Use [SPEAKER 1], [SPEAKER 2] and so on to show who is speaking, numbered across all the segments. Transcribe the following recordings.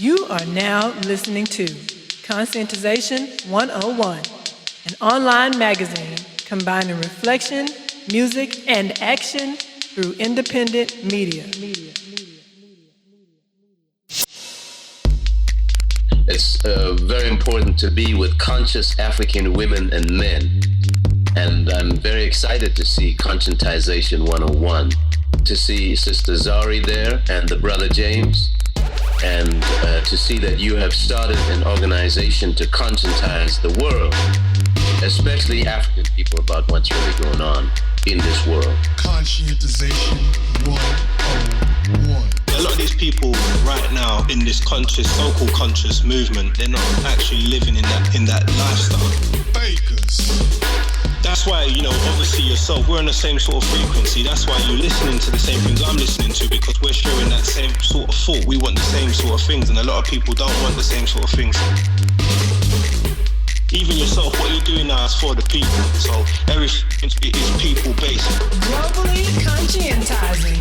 [SPEAKER 1] You are now listening to Conscientization 101, an online magazine combining reflection, music, and action through independent media.
[SPEAKER 2] It's very important to be with conscious African women and men. And I'm very excited to see Conscientization 101, to see Sister Zari there and the brother James, and to see that you have started an organization to conscientize the world, especially African people, about what's really going on in this world.
[SPEAKER 3] Conscientization 101.
[SPEAKER 4] A lot of these people right now in this conscious, so-called conscious movement, they're not actually living in that lifestyle.
[SPEAKER 3] Fakers.
[SPEAKER 4] That's why, obviously yourself, we're on the same sort of frequency. That's why you're listening to the same things I'm listening to, because we're sharing that same sort of thought. We want the same sort of things, and a lot of people don't want the same sort of things. Even yourself, what you're doing now is for the people. So everything is people-based.
[SPEAKER 1] Globally conscientizing.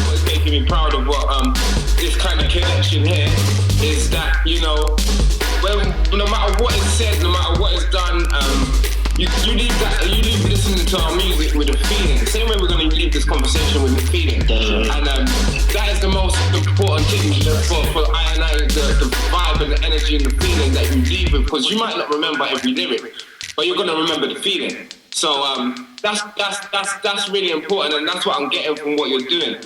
[SPEAKER 5] What's making me proud of what this kind of connection here is that, no matter what is said, no matter what is done, you leave listening to our music with a feeling. Same way we're going to leave this conversation with a feeling. And that is the most important thing for I and I, the vibe and the energy and the feeling that you leave with, because you might not remember every lyric, but you're going to remember the feeling. So that's really important, and that's what I'm getting from what you're doing.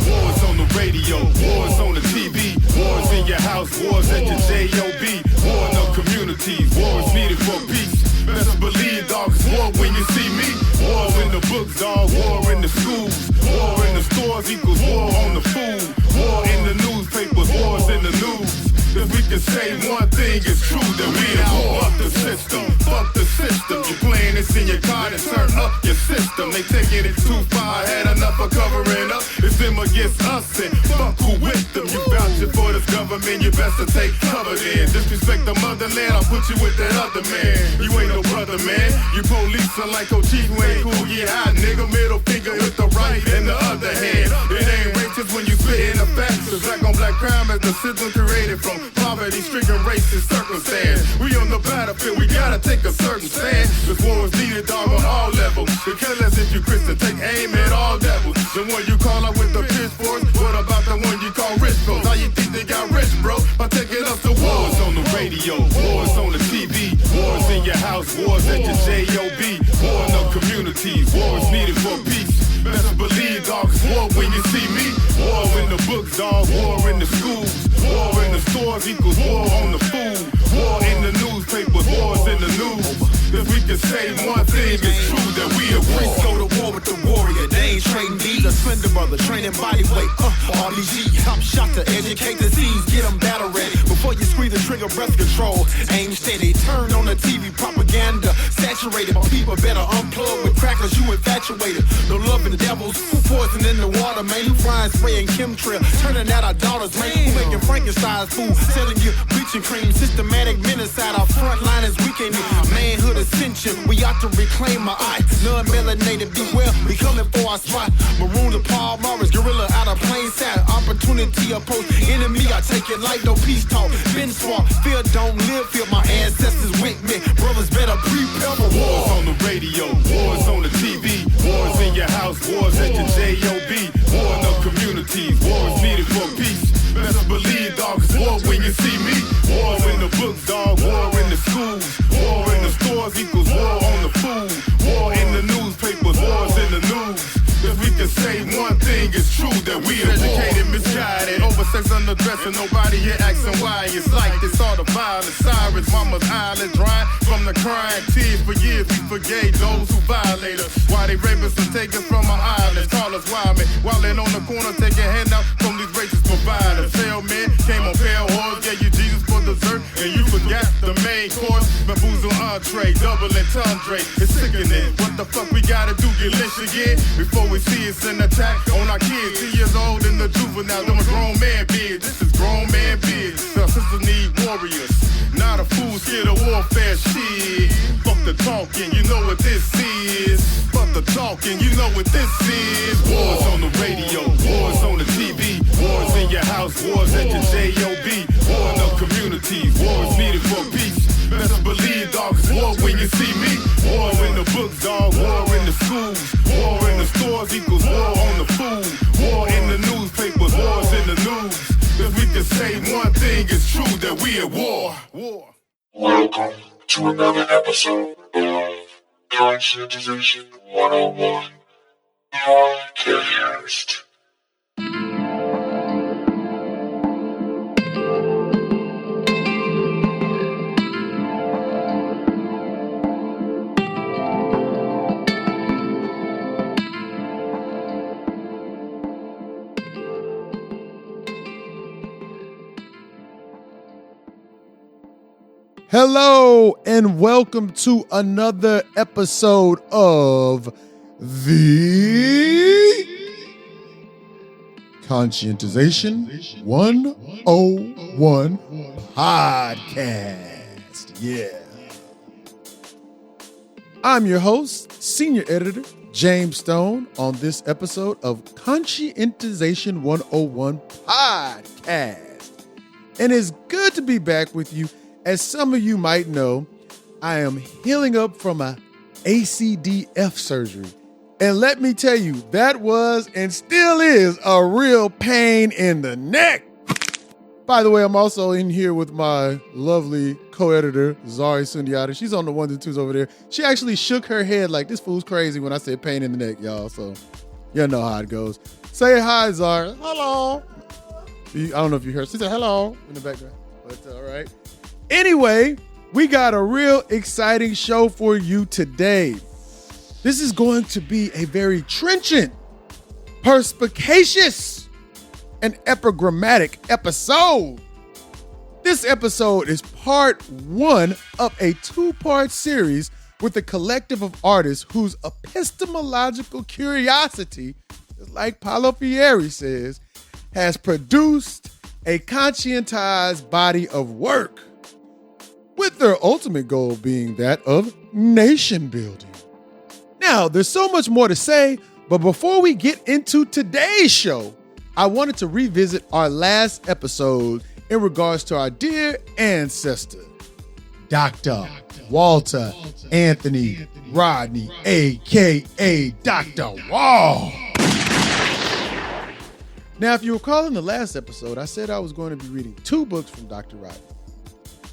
[SPEAKER 3] Wars on the radio, wars on the TV, wars in your house, wars at your job, war in the communities, wars needed for peace. Best believe, dog, it's war when you see me. Wars in the books, dog, war in the schools, war in the stores equals war on the food, war in the newspapers, wars in the news. If we can say one thing is true, that we out. Fuck the system, fuck the system. You playing this in your car to turn up your system. They taking it too far, had enough of covering up. It's them against us, and fuck who with them. You vouching for this government, you best to take cover then. Disrespect the motherland, I'll put you with that other man. You ain't no brother, man. You police are like Chief, you ain't cool, get hot, nigga. Middle finger with the right and the other hand. It ain't racist when you spit in the facts. It's black on black crime as the system created from poverty-stricken racist circumstance. We on the battlefield, we gotta take a certain stand. This war is needed, dog, on all levels. Because as if you Christian, take aim at all devils. The one you call out with the pitchforks, what about the one you call rich folks? How you think they got rich, bro? By taking us to wars on the radio, wars on the TV, wars in your house, wars at your job, war in the communities, wars needed for peace. Best believe, dog, it's war when you see me. War in the books, dog, war in the schools, war in the stores equals war on the food, war in the newspapers, wars in the news. If we can say one thing, it's true that we are war.
[SPEAKER 6] Go to war with the warrior, they ain't trading these. A slender brother, training body weight, RDG. I'm shot to educate the seas, get them battle ready. Before you squeeze the trigger, breath control, aim steady. Turn on the TV propaganda, saturated. My people better unplug with crackers, you infatuated. No love in the devils, who poison in the water, man. You flying, spraying chemtrail, turning out our daughters, man. Who making Frankenstein's food, selling you bleaching cream. Systematic menacide, our front line is weakening. Manhood ascension, we ought to reclaim our eye. Non-melanated, beware, we coming for our spot. Maroon to Paul Morris, gorilla out of plain sight. Opportunity opposed, enemy, I take it like no peace talk. Been smart, fear don't live, feel my ancestors with me. Brothers better prepare for
[SPEAKER 3] wars on the radio, wars on the TV, wars in your house, wars at your job, war in the communities, wars needed for peace. Best believe, dog, it's war when you see me. Wars in the books, dog, war in the schools, war in the stores equals war on the food, war in the newspapers, wars in the news. If we can say one thing, it's true that we are educated, misguided, oversex, underdressing. Nobody here asking why it's like this. All the violence, sirens, mama's eyelids dry from the crying tears. For years we forgave those who violate us. Why they rape us and take us from our islands? Call us wild men, wildin' on the corner, taking handout from these racist providers. Fail men came on pale horse, gave you Jesus for dessert, and you forgot the main course. Bamboozle entree, double entendre. It's sickening. What the fuck we gotta do? Get lynched again? Before we see it's an attack on our kids. 2 years old in the juvenile, them a grown man bid. This is grown man bid. The sisters need warriors, not a fool scared of warfare shit. Fuck the talking, you know what this is. Fuck the talking, you know what this is. Wars on the radio, wars on the TV, wars in your house, wars at your job, war in the communities, wars needed for peace. Best believe, dog, it's war when you see me. War in the books, dog, war in the schools, war in the stores equals war on the food, war in the newspapers, wars in the news. If we can say one thing, it's true that we at war.
[SPEAKER 7] Welcome to another episode of Conscientization 101. Podcast.
[SPEAKER 8] Hello and welcome to another episode of the Conscientization 101 podcast. Yeah. I'm your host, Senior Editor James Stone, on this episode of Conscientization 101 podcast. And it's good to be back with you. As some of you might know, I am healing up from a ACDF surgery. And let me tell you, that was and still is a real pain in the neck. By the way, I'm also in here with my lovely co-editor, Zari Sundiata. She's on the ones and twos over there. She actually shook her head like, this fool's crazy when I said pain in the neck, y'all. So you know how it goes. Say hi, Zari. Hello. I don't know if you heard. She said hello in the background, but all right. Anyway, we got a real exciting show for you today. This is going to be a very trenchant, perspicacious, and epigrammatic episode. This episode is part one of a two-part series with a collective of artists whose epistemological curiosity, just like Paulo Freire says, has produced a conscientized body of work, with their ultimate goal being that of nation building. Now, there's so much more to say, but before we get into today's show, I wanted to revisit our last episode in regards to our dear ancestor, Dr. Walter Anthony Rodney, a.k.a. Dr. Wall. Now, if you recall in the last episode, I said I was going to be reading two books from Dr. Rodney: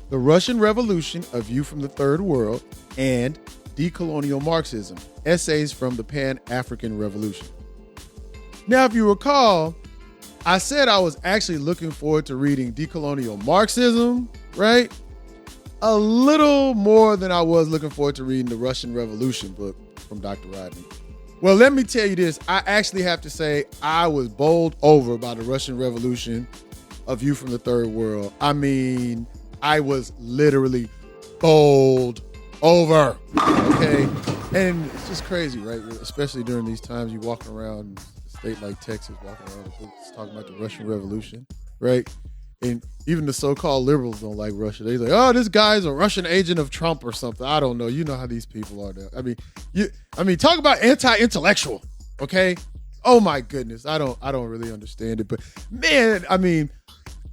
[SPEAKER 8] The Russian Revolution, A View from the Third World, and Decolonial Marxism, Essays from the Pan-African Revolution. Now, if you recall, I said I was actually looking forward to reading Decolonial Marxism, right? A little more than I was looking forward to reading the Russian Revolution book from Dr. Rodney. Well, let me tell you this. I actually have to say I was bowled over by the Russian Revolution, A View from the Third World. I mean, I was literally bowled over, okay? And it's just crazy, right? Especially during these times, you walking around a state like Texas, walking around with books talking about the Russian Revolution, right? And even the so-called liberals don't like Russia. They're like, oh, this guy's a Russian agent of Trump or something. I don't know. You know how these people are now. I mean, talk about anti-intellectual, okay? Oh my goodness. I don't really understand it. But man, I mean,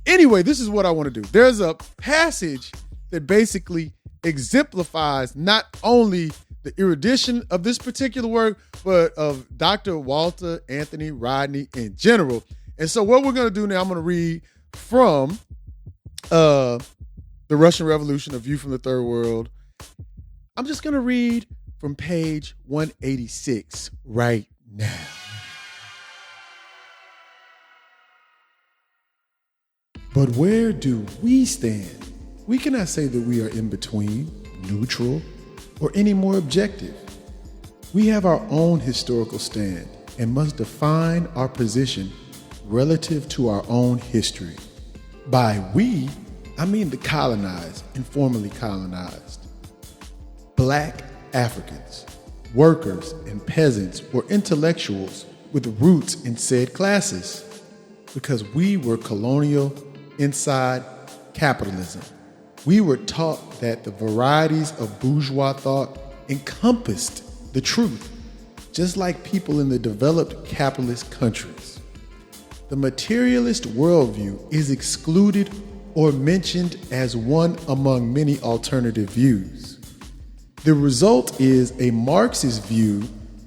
[SPEAKER 8] anyway, this is what I want to do. There's a passage that basically exemplifies not only the erudition of this particular work, but of Dr. Walter Anthony Rodney in general. And so what we're going to do now, I'm going to read from The Russian Revolution, A View from the Third World. I'm just going to read from page 186 right now. But where do we stand? We cannot say that we are in between, neutral, or any more objective. We have our own historical stand and must define our position relative to our own history. By we, I mean the colonized and formerly colonized, Black Africans, workers and peasants were intellectuals with roots in said classes because we were colonial inside capitalism. We were taught that the varieties of bourgeois thought encompassed the truth, just like people in the developed capitalist countries. The materialist worldview is excluded or mentioned as one among many alternative views. The result is a Marxist view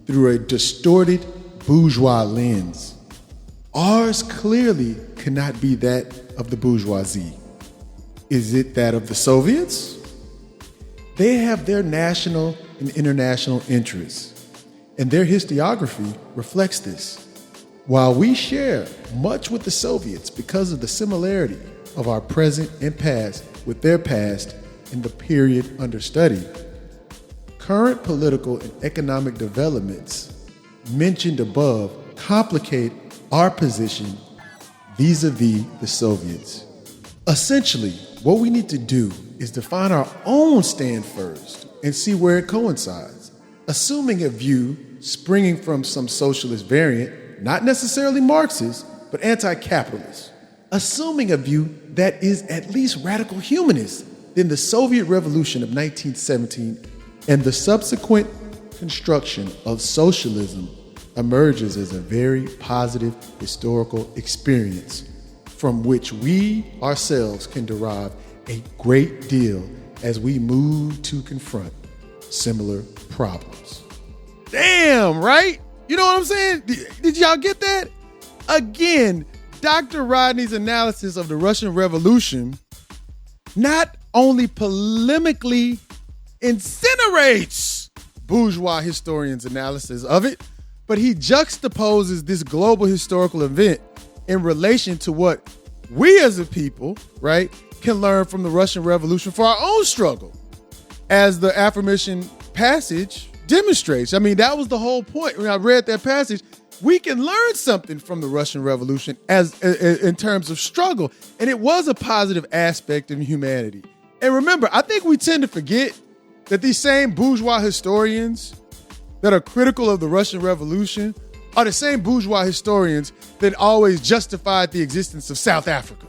[SPEAKER 8] through a distorted bourgeois lens. Ours clearly cannot be that of the bourgeoisie. Is it that of the Soviets? They have their national and international interests, and their historiography reflects this. While we share much with the Soviets because of the similarity of our present and past with their past in the period under study, current political and economic developments mentioned above complicate our position vis-a-vis the Soviets. Essentially, what we need to do is define our own stand first and see where it coincides, assuming a view springing from some socialist variant, not necessarily Marxist, but anti-capitalist, assuming a view that is at least radical humanist than the Soviet Revolution of 1917 and the subsequent construction of socialism emerges as a very positive historical experience from which we ourselves can derive a great deal as we move to confront similar problems. Damn, right? You know what I'm saying? Did y'all get that? Again, Dr. Rodney's analysis of the Russian Revolution not only polemically incinerates bourgeois historians' analysis of it, but he juxtaposes this global historical event in relation to what we as a people, right, can learn from the Russian Revolution for our own struggle. As the aforementioned passage demonstrates. I mean, that was the whole point. When I read that passage, we can learn something from the Russian Revolution as in terms of struggle. And it was a positive aspect of humanity. And remember, I think we tend to forget that these same bourgeois historians that are critical of the Russian Revolution are the same bourgeois historians that always justified the existence of South Africa,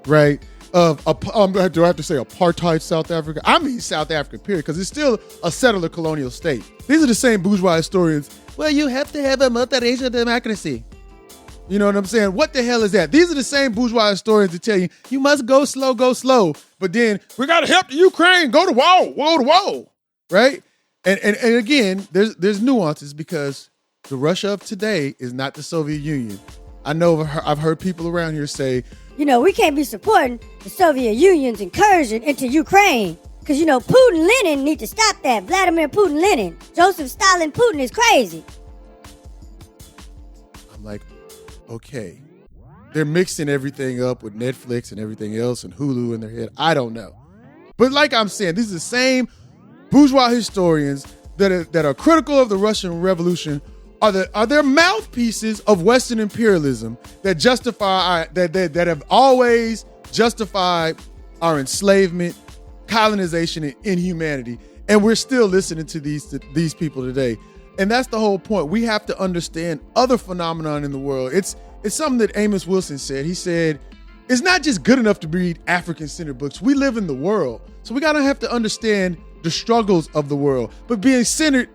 [SPEAKER 8] right? Do I have to say apartheid South Africa? I mean South Africa, period, because it's still a settler colonial state. These are the same bourgeois historians. Well, you have to have a multiracial democracy. You know what I'm saying? What the hell is that? These are the same bourgeois historians that tell you, you must go slow. But then we got to help the Ukraine go to wall, right? And again, there's nuances because the Russia of today is not the Soviet Union. I know I've heard people around here say,
[SPEAKER 9] you know, we can't be supporting the Soviet Union's incursion into Ukraine. Because, you know, Putin, Lenin need to stop that. Vladimir Putin, Lenin. Joseph Stalin, Putin is crazy.
[SPEAKER 8] I'm like, okay. They're mixing everything up with Netflix and everything else and Hulu in their head. I don't know. But like I'm saying, these are the same bourgeois historians that are critical of the Russian Revolution are there mouthpieces of Western imperialism that justify that have always justified our enslavement, colonization, and inhumanity, and we're still listening to these people today. And that's the whole point. We have to understand other phenomenon in the world. It's something that Amos Wilson said. He said, it's not just good enough to read African-centered books. We live in the world, so we gotta have to understand the struggles of the world, but being centered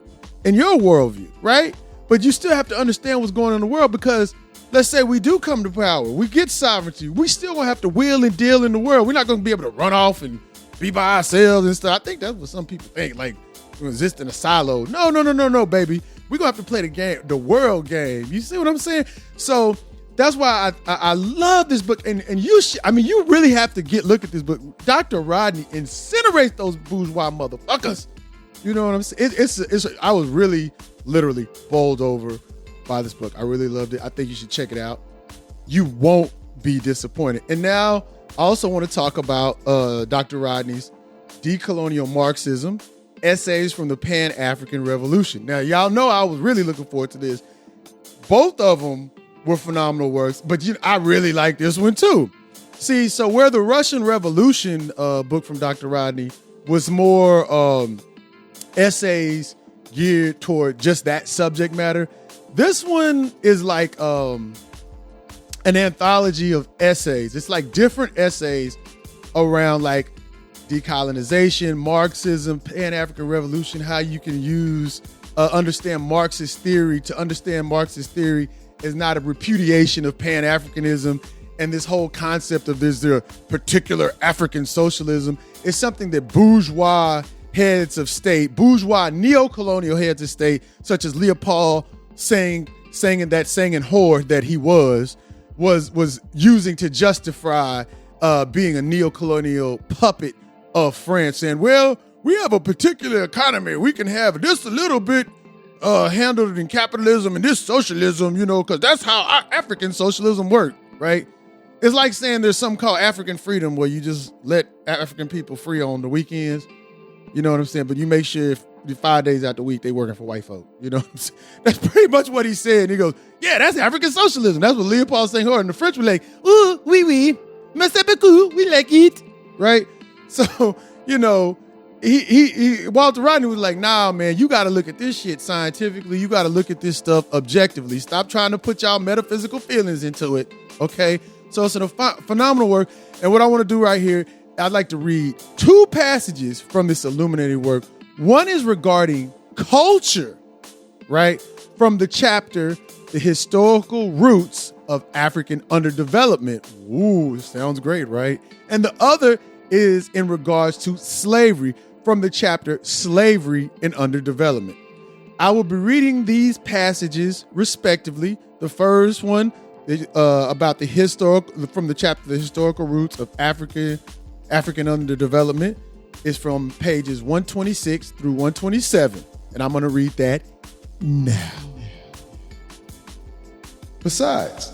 [SPEAKER 8] in your worldview, right? But you still have to understand what's going on in the world because let's say we do come to power, we get sovereignty, we still gonna have to wheel and deal in the world. We're not gonna be able to run off and be by ourselves and stuff. I think that's what some people think, like we exist in a silo. No, baby. We're gonna have to play the game, the world game. You see what I'm saying? So that's why I love this book. And you really have to look at this book. Dr. Rodney incinerates those bourgeois motherfuckers. You know what I'm saying? I was really literally bowled over by this book. I really loved it. I think you should check it out. You won't be disappointed. And now I also want to talk about Dr. Rodney's Decolonial Marxism, Essays from the Pan-African Revolution. Now, y'all know I was really looking forward to this. Both of them were phenomenal works, but I really like this one too. See, so where the Russian Revolution book from Dr. Rodney was more essays geared toward just that subject matter. This one is like an anthology of essays. It's like different essays around like decolonization, Marxism, Pan-African Revolution, how you can use, understand Marxist theory. To understand Marxist theory is not a repudiation of Pan-Africanism and this whole concept of there's the particular African socialism. It's something that bourgeois heads of state, bourgeois neo-colonial heads of state, such as Leopold saying that singing whore that he was using to justify being a neo-colonial puppet of France, saying, well, we have a particular economy. We can have just a little bit handled in capitalism and this socialism, because that's how our African socialism works, right? It's like saying there's something called African freedom where you just let African people free on the weekends. You know what I'm saying? But you make sure 5 days out the week they working for white folk. You know what I'm saying? That's pretty much what he said. And he goes, yeah, that's African socialism. That's what Leopold Senghor and the French were like, ooh, oui, merci beaucoup, we like it, right? So, Walter Rodney was like, nah, man, you got to look at this shit scientifically. You got to look at this stuff objectively. Stop trying to put y'all metaphysical feelings into it, okay? So it's a phenomenal work. And what I want to do right here, I'd like to read 2 passages from this illuminating work. One is regarding culture, right? From the chapter, The Historical Roots of African Underdevelopment. Ooh, sounds great, right? And the other is in regards to slavery from the chapter, Slavery and Underdevelopment. I will be reading these passages respectively. The first one about from the chapter, The Historical Roots of African Underdevelopment, is from pages 126 through 127. And I'm going to read that now. Besides,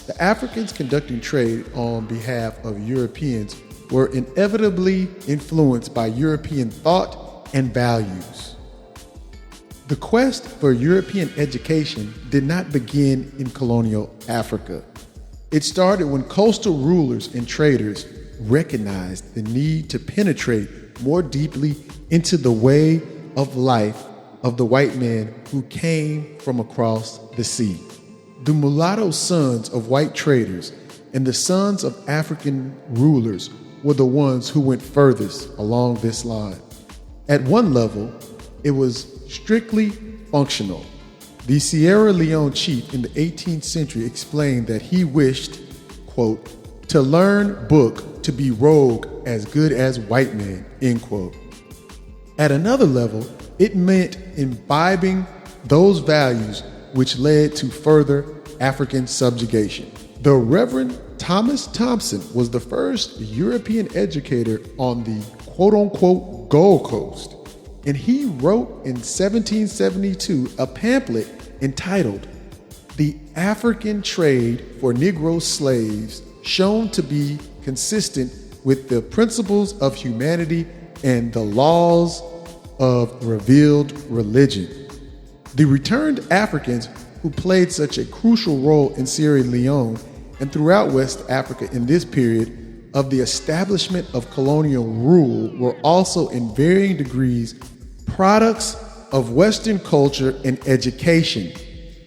[SPEAKER 8] the Africans conducting trade on behalf of Europeans were inevitably influenced by European thought and values. The quest for European education did not begin in colonial Africa. It started when coastal rulers and traders recognized the need to penetrate more deeply into the way of life of the white man who came from across the sea. The mulatto sons of white traders and the sons of African rulers were the ones who went furthest along this line. At one level, it was strictly functional. The Sierra Leone chief in the 18th century explained that he wished, quote, to learn book to be rogue as good as white man, end quote. At another level, it meant imbibing those values which led to further African subjugation. The Reverend Thomas Thompson was the first European educator on the quote-unquote Gold Coast, and he wrote in 1772 a pamphlet entitled The African Trade for Negro Slaves, shown to be consistent with the principles of humanity and the laws of revealed religion. The returned Africans who played such a crucial role in Sierra Leone and throughout West Africa in this period of the establishment of colonial rule were also in varying degrees products of Western culture and education,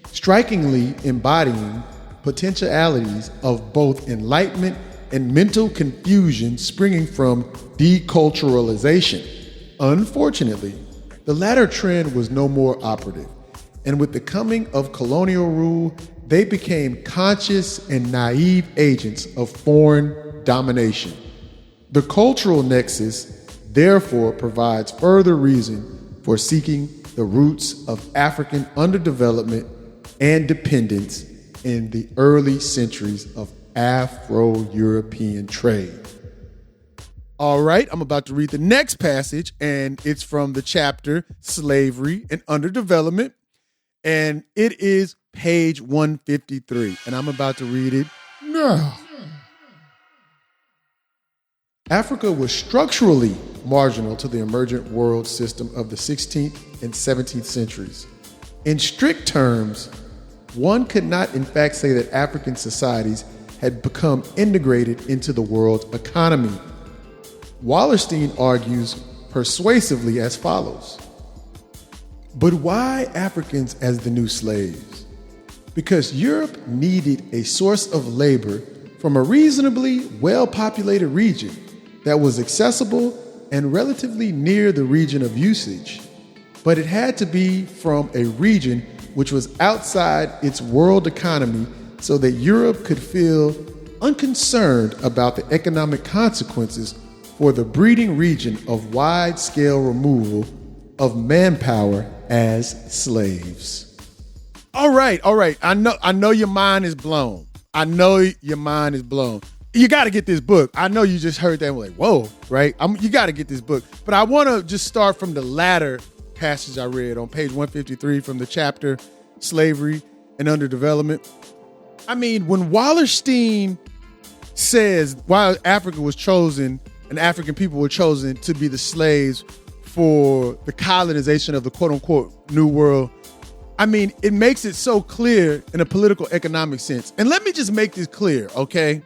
[SPEAKER 8] strikingly embodying potentialities of both enlightenment and mental confusion springing from deculturalization. Unfortunately, the latter trend was no more operative, and with the coming of colonial rule, they became conscious and naive agents of foreign domination. The cultural nexus, therefore, provides further reason for seeking the roots of African underdevelopment and dependence in the early centuries of Afro-European trade. All right, I'm about to read the next passage, and it's from the chapter Slavery and Underdevelopment, and it is page 153, and I'm about to read it now. Africa was structurally marginal to the emergent world system of the 16th and 17th centuries. In strict terms, one could not in fact say that African societies had become integrated into the world economy. Wallerstein argues persuasively as follows. But why Africans as the new slaves? Because Europe needed a source of labor from a reasonably well-populated region that was accessible and relatively near the region of usage. But it had to be from a region which was outside its world economy so that Europe could feel unconcerned about the economic consequences for the breeding region of wide-scale removal of manpower as slaves. All right. I know your mind is blown. You got to get this book. I know you just heard that and were like, whoa, right? You got to get this book. But I want to just start from the latter passage I read on page 153 from the chapter Slavery and Underdevelopment. I mean, when Wallerstein says why Africa was chosen and African people were chosen to be the slaves for the colonization of the quote-unquote New World, I mean, it makes it so clear in a political economic sense. And let me just make this clear, okay?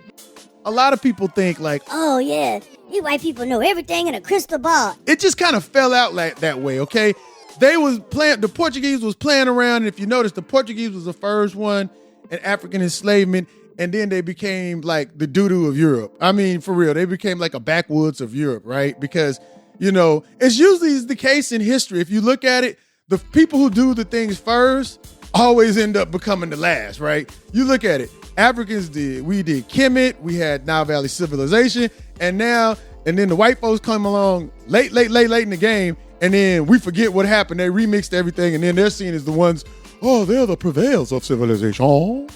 [SPEAKER 8] A lot of people think like,
[SPEAKER 9] oh yeah, these white people know everything in a crystal ball.
[SPEAKER 8] It just kind of fell out like that way, okay? The Portuguese was playing around, and if you notice, the Portuguese was the first one in African enslavement, and then they became like the doo-doo of Europe. I mean, for real, they became like a backwoods of Europe, right? Because, it's usually the case in history. If you look at it, the people who do the things first always end up becoming the last, right? You look at it. Africans did Kemet, we had Nile Valley civilization, and then the white folks come along late in the game, and then we forget what happened. They remixed everything, and then they're seen as the ones, they're the purveyors of civilization.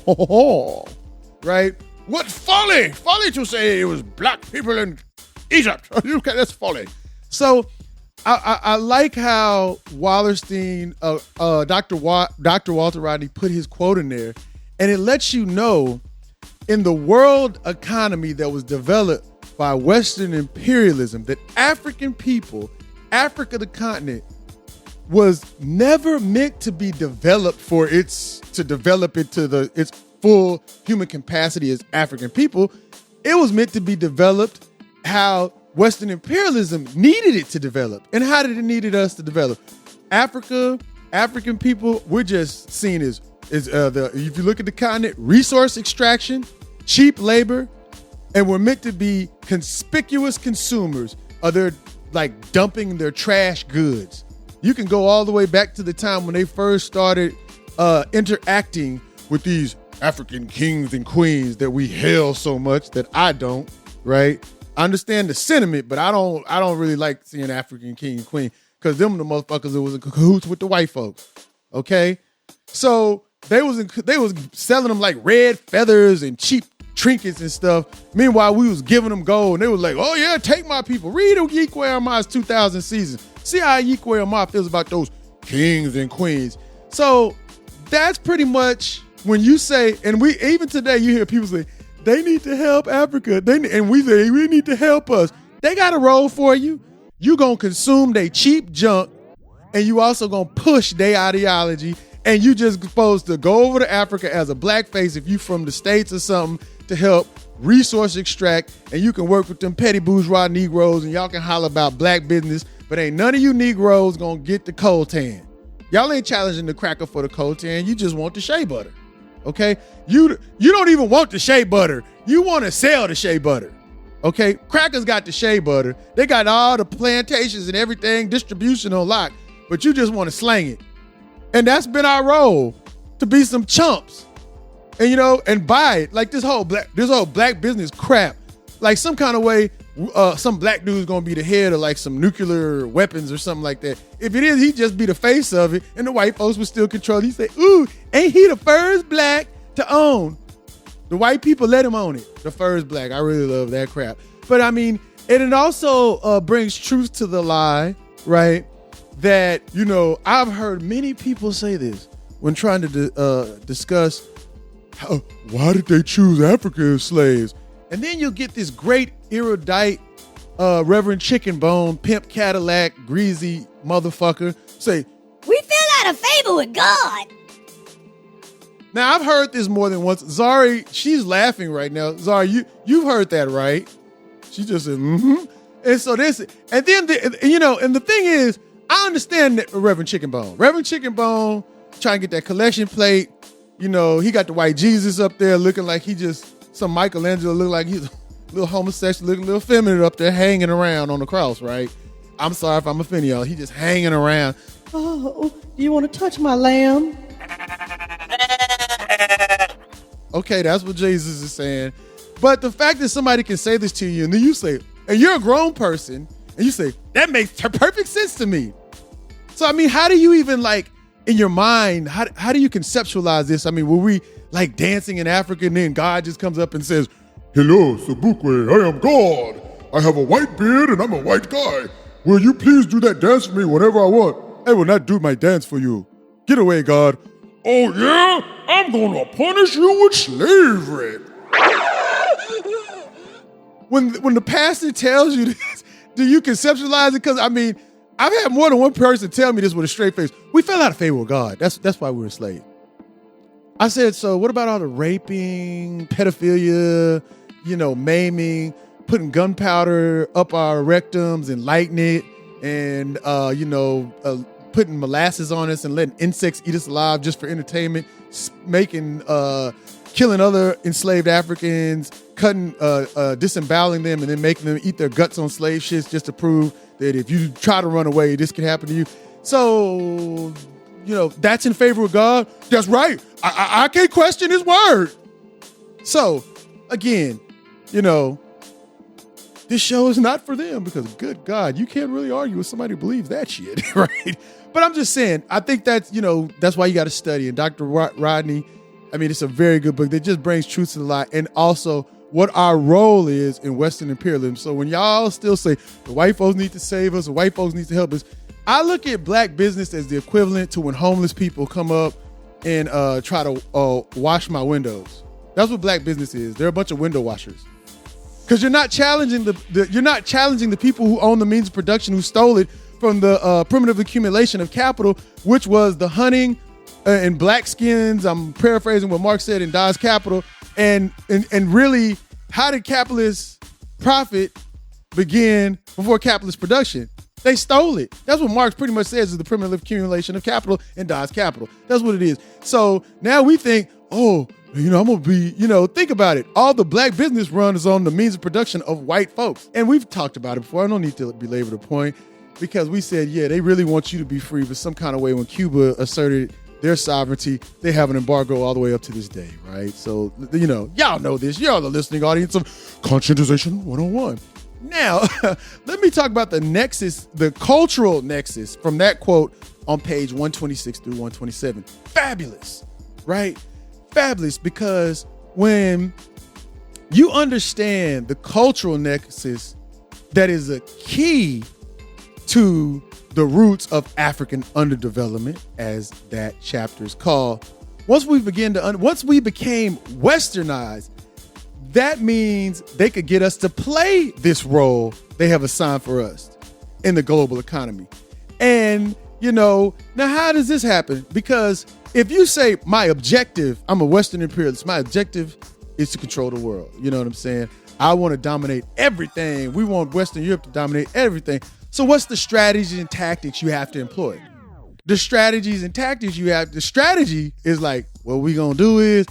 [SPEAKER 8] Right? What folly! Folly to say it was black people in Egypt. That's folly. So I like how Wallerstein, Dr. Walter Rodney put his quote in there, and it lets you know in the world economy that was developed by Western imperialism that African people, Africa the continent, was never meant to be developed to develop it to its full human capacity as African people. It was meant to be developed how Western imperialism needed it to develop. And how did it needed us to develop? African people, we're just seen as if you look at the continent, resource extraction, cheap labor, and we're meant to be conspicuous consumers. They're like dumping their trash goods. You can go all the way back to the time when they first started interacting with these African kings and queens that we hail so much that I don't, right? I understand the sentiment, but I don't really like seeing African king and queen because them the motherfuckers that was in cahoots with the white folks, okay? So they was selling them like red feathers and cheap trinkets and stuff. Meanwhile, we was giving them gold, and they was like, "Oh yeah, take my people." Read Yikwe Arma's 2000 season. See how Yikwe Arma feels about those kings and queens. So that's pretty much when you say, and we even today you hear people say they need to help Africa, and we say we need to help us. They got a role for you. You gonna consume they cheap junk, and you also gonna push their ideology. And you just supposed to go over to Africa as a blackface if you from the States or something to help resource extract, and you can work with them petty bourgeois Negroes, and y'all can holler about black business, but ain't none of you Negroes gonna get the coltan. Y'all ain't challenging the cracker for the coltan. You just want the shea butter, okay? You don't even want the shea butter. You want to sell the shea butter, okay? Crackers got the shea butter. They got all the plantations and everything, distribution on lock, but you just want to slang it. And that's been our role, to be some chumps, and and buy it like this whole black business crap. Like some kind of way, some black dude's gonna be the head of like some nuclear weapons or something like that. If it is, he'd just be the face of it, and the white folks would still control it. He'd say, "Ooh, ain't he the first black to own?" The white people let him own it. The first black. I really love that crap. But I mean, and it also brings truth to the lie, right? That, I've heard many people say this when trying to discuss why did they choose Africa as slaves? And then you'll get this great erudite Reverend Chicken Bone, Pimp Cadillac, greasy motherfucker say,
[SPEAKER 9] "We fell out of favor with God."
[SPEAKER 8] Now, I've heard this more than once. Zari, she's laughing right now. Zari, you've heard that, right? She just said, mm-hmm. And so and then, and the thing is, I understand Reverend Chicken Bone. Reverend Chicken Bone trying to get that collection plate. You know, he got the white Jesus up there looking like he just, some Michelangelo look like he's a little homosexual, looking a little feminine up there hanging around on the cross, right? I'm sorry if I'm offending y'all. He just hanging around. Oh, do you want to touch my lamb? Okay, that's what Jesus is saying. But the fact that somebody can say this to you and then you say, and you're a grown person, and you say, that makes perfect sense to me. So, I mean, how do you even like, in your mind, how do you conceptualize this? I mean, were we like dancing in Africa and then God just comes up and says, hello, Sobukwe, I am God. I have a white beard and I'm a white guy. Will you please do that dance for me whenever I want? I will not do my dance for you. Get away, God. Oh, yeah? I'm going to punish you with slavery. When the pastor tells you this, do you conceptualize it? Because, I mean, I've had more than one person tell me this with a straight face. We fell out of favor with God. That's why we were enslaved. I said, so what about all the raping, pedophilia, maiming, putting gunpowder up our rectums and lighting it, and, putting molasses on us and letting insects eat us alive just for entertainment, killing other enslaved Africans, disemboweling them and then making them eat their guts on slave ships just to prove that if you try to run away, this can happen to you. So, that's in favor of God. That's right. I can't question his word. So, again, this show is not for them because, good God, you can't really argue with somebody who believes that shit, right? But I'm just saying, I think that's why you got to study. And Dr. Rodney, I mean, it's a very good book that just brings truth to the light, and also what our role is in Western imperialism. So when y'all still say the white folks need to save us, the white folks need to help us, I look at black business as the equivalent to when homeless people come up and try to wash my windows. That's what black business is. They're a bunch of window washers. Because you're not challenging the people who own the means of production, who stole it from the primitive accumulation of capital, which was the hunting and black skins. I'm paraphrasing what Marx said in Das Kapital. And really, how did capitalist profit begin before capitalist production? They stole it. That's what Marx pretty much says is the primitive accumulation of capital in Das Kapital. That's what it is. So now we think, I'm gonna be, think about it. All the black business run is on the means of production of white folks. And we've talked about it before. I don't need to belabor the point, because we said, yeah, they really want you to be free, but some kind of way when Cuba asserted their sovereignty, they have an embargo all the way up to this day, right? So, y'all know this. Y'all the listening audience of Conscientization 101. Now, let me talk about the nexus, the cultural nexus from that quote on page 126 through 127. Fabulous, right? Fabulous, because when you understand the cultural nexus that is a key to the roots of African underdevelopment, as that chapter is called, once we became westernized, that means they could get us to play this role they have assigned for us in the global economy. And, now how does this happen? Because if you say my objective, I'm a Western imperialist, my objective is to control the world. You know what I'm saying? I want to dominate everything. We want Western Europe to dominate everything. So what's the strategies and tactics you have to employ? The strategies and tactics the strategy is like, what we gonna do is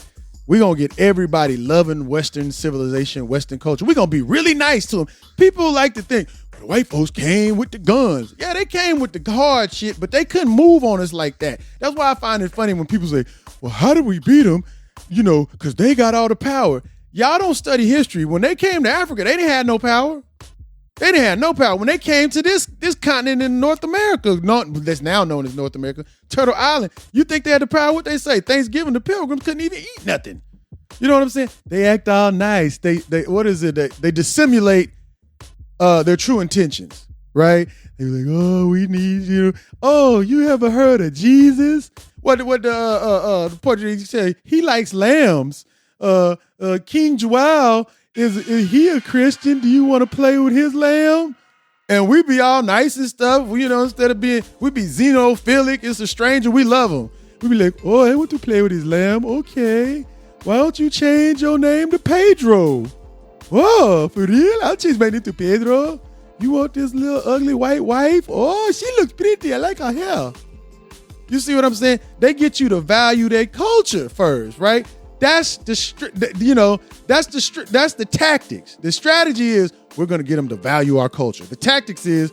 [SPEAKER 8] we gonna get everybody loving Western civilization, Western culture. We gonna be really nice to them. People like to think, the white folks came with the guns. Yeah, they came with the hard shit, but they couldn't move on us like that. That's why I find it funny when people say, well, how did we beat them? Because they got all the power. Y'all don't study history. When they came to Africa, they didn't have no power. They didn't have no power. When they came to this continent in North America, that's now known as North America, Turtle Island, you think they had the power? What they say? Thanksgiving, the Pilgrims couldn't even eat nothing. You know what I'm saying? They act all nice. They what is it? They dissimulate their true intentions, right? They were like, oh, we need you. Oh, you ever heard of Jesus? What the Portuguese say? He likes lambs. King Joao, is he a Christian? Do you want to play with his lamb? And we be all nice and stuff. Instead of we be xenophilic. It's a stranger. We love him. We be like, oh, I want to play with his lamb. Okay. Why don't you change your name to Pedro? Oh, for real? I'll change my name to Pedro. You want this little ugly white wife? Oh, she looks pretty. I like her hair. You see what I'm saying? They get you to value their culture first, right? That's the tactics. The strategy is we're going to get them to value our culture. The tactics is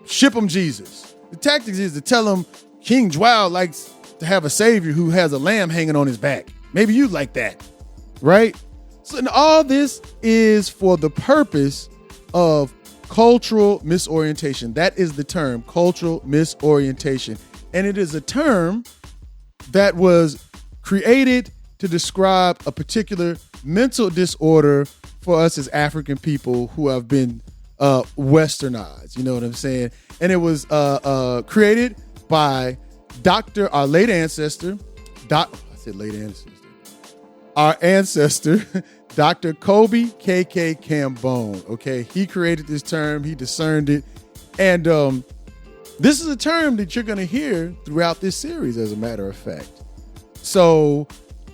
[SPEAKER 8] ship them Jesus. The tactics is to tell them King Dwell likes to have a savior who has a lamb hanging on his back. Maybe you like that, right? So and all this is for the purpose of cultural misorientation. That is the term, cultural misorientation. And it is a term that was created to describe a particular mental disorder for us as African people who have been westernized. You know what I'm saying? And it was created by our late ancestor, our ancestor, Dr. Kobe K.K. Cambone, okay? He created this term. He discerned it. And this is a term that you're going to hear throughout this series, as a matter of fact. So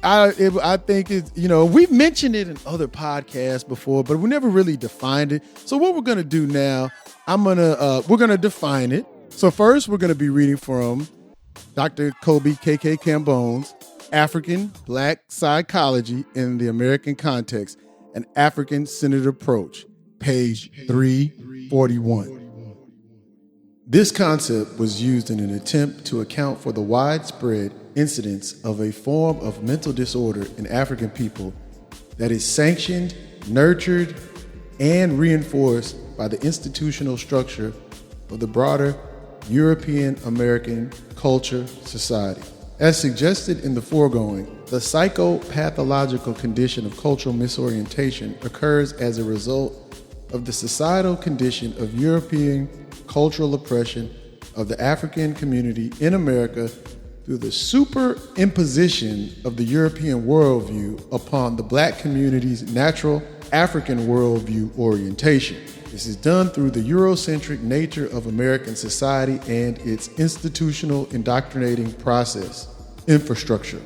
[SPEAKER 8] I think we've mentioned it in other podcasts before, but we never really defined it. So what we're going to do now, we're going to define it. So first, we're going to be reading from Dr. Kobe K.K. Cambone's African Black Psychology in the American Context, an African-Centered Approach, page 341. This concept was used in an attempt to account for the widespread incidence of a form of mental disorder in African people that is sanctioned, nurtured, and reinforced by the institutional structure of the broader European American culture society. As suggested in the foregoing, the psychopathological condition of cultural misorientation occurs as a result of the societal condition of European cultural oppression of the African community in America through the superimposition of the European worldview upon the Black community's natural African worldview orientation. This is done through the Eurocentric nature of American society and its institutional indoctrinating process, infrastructure,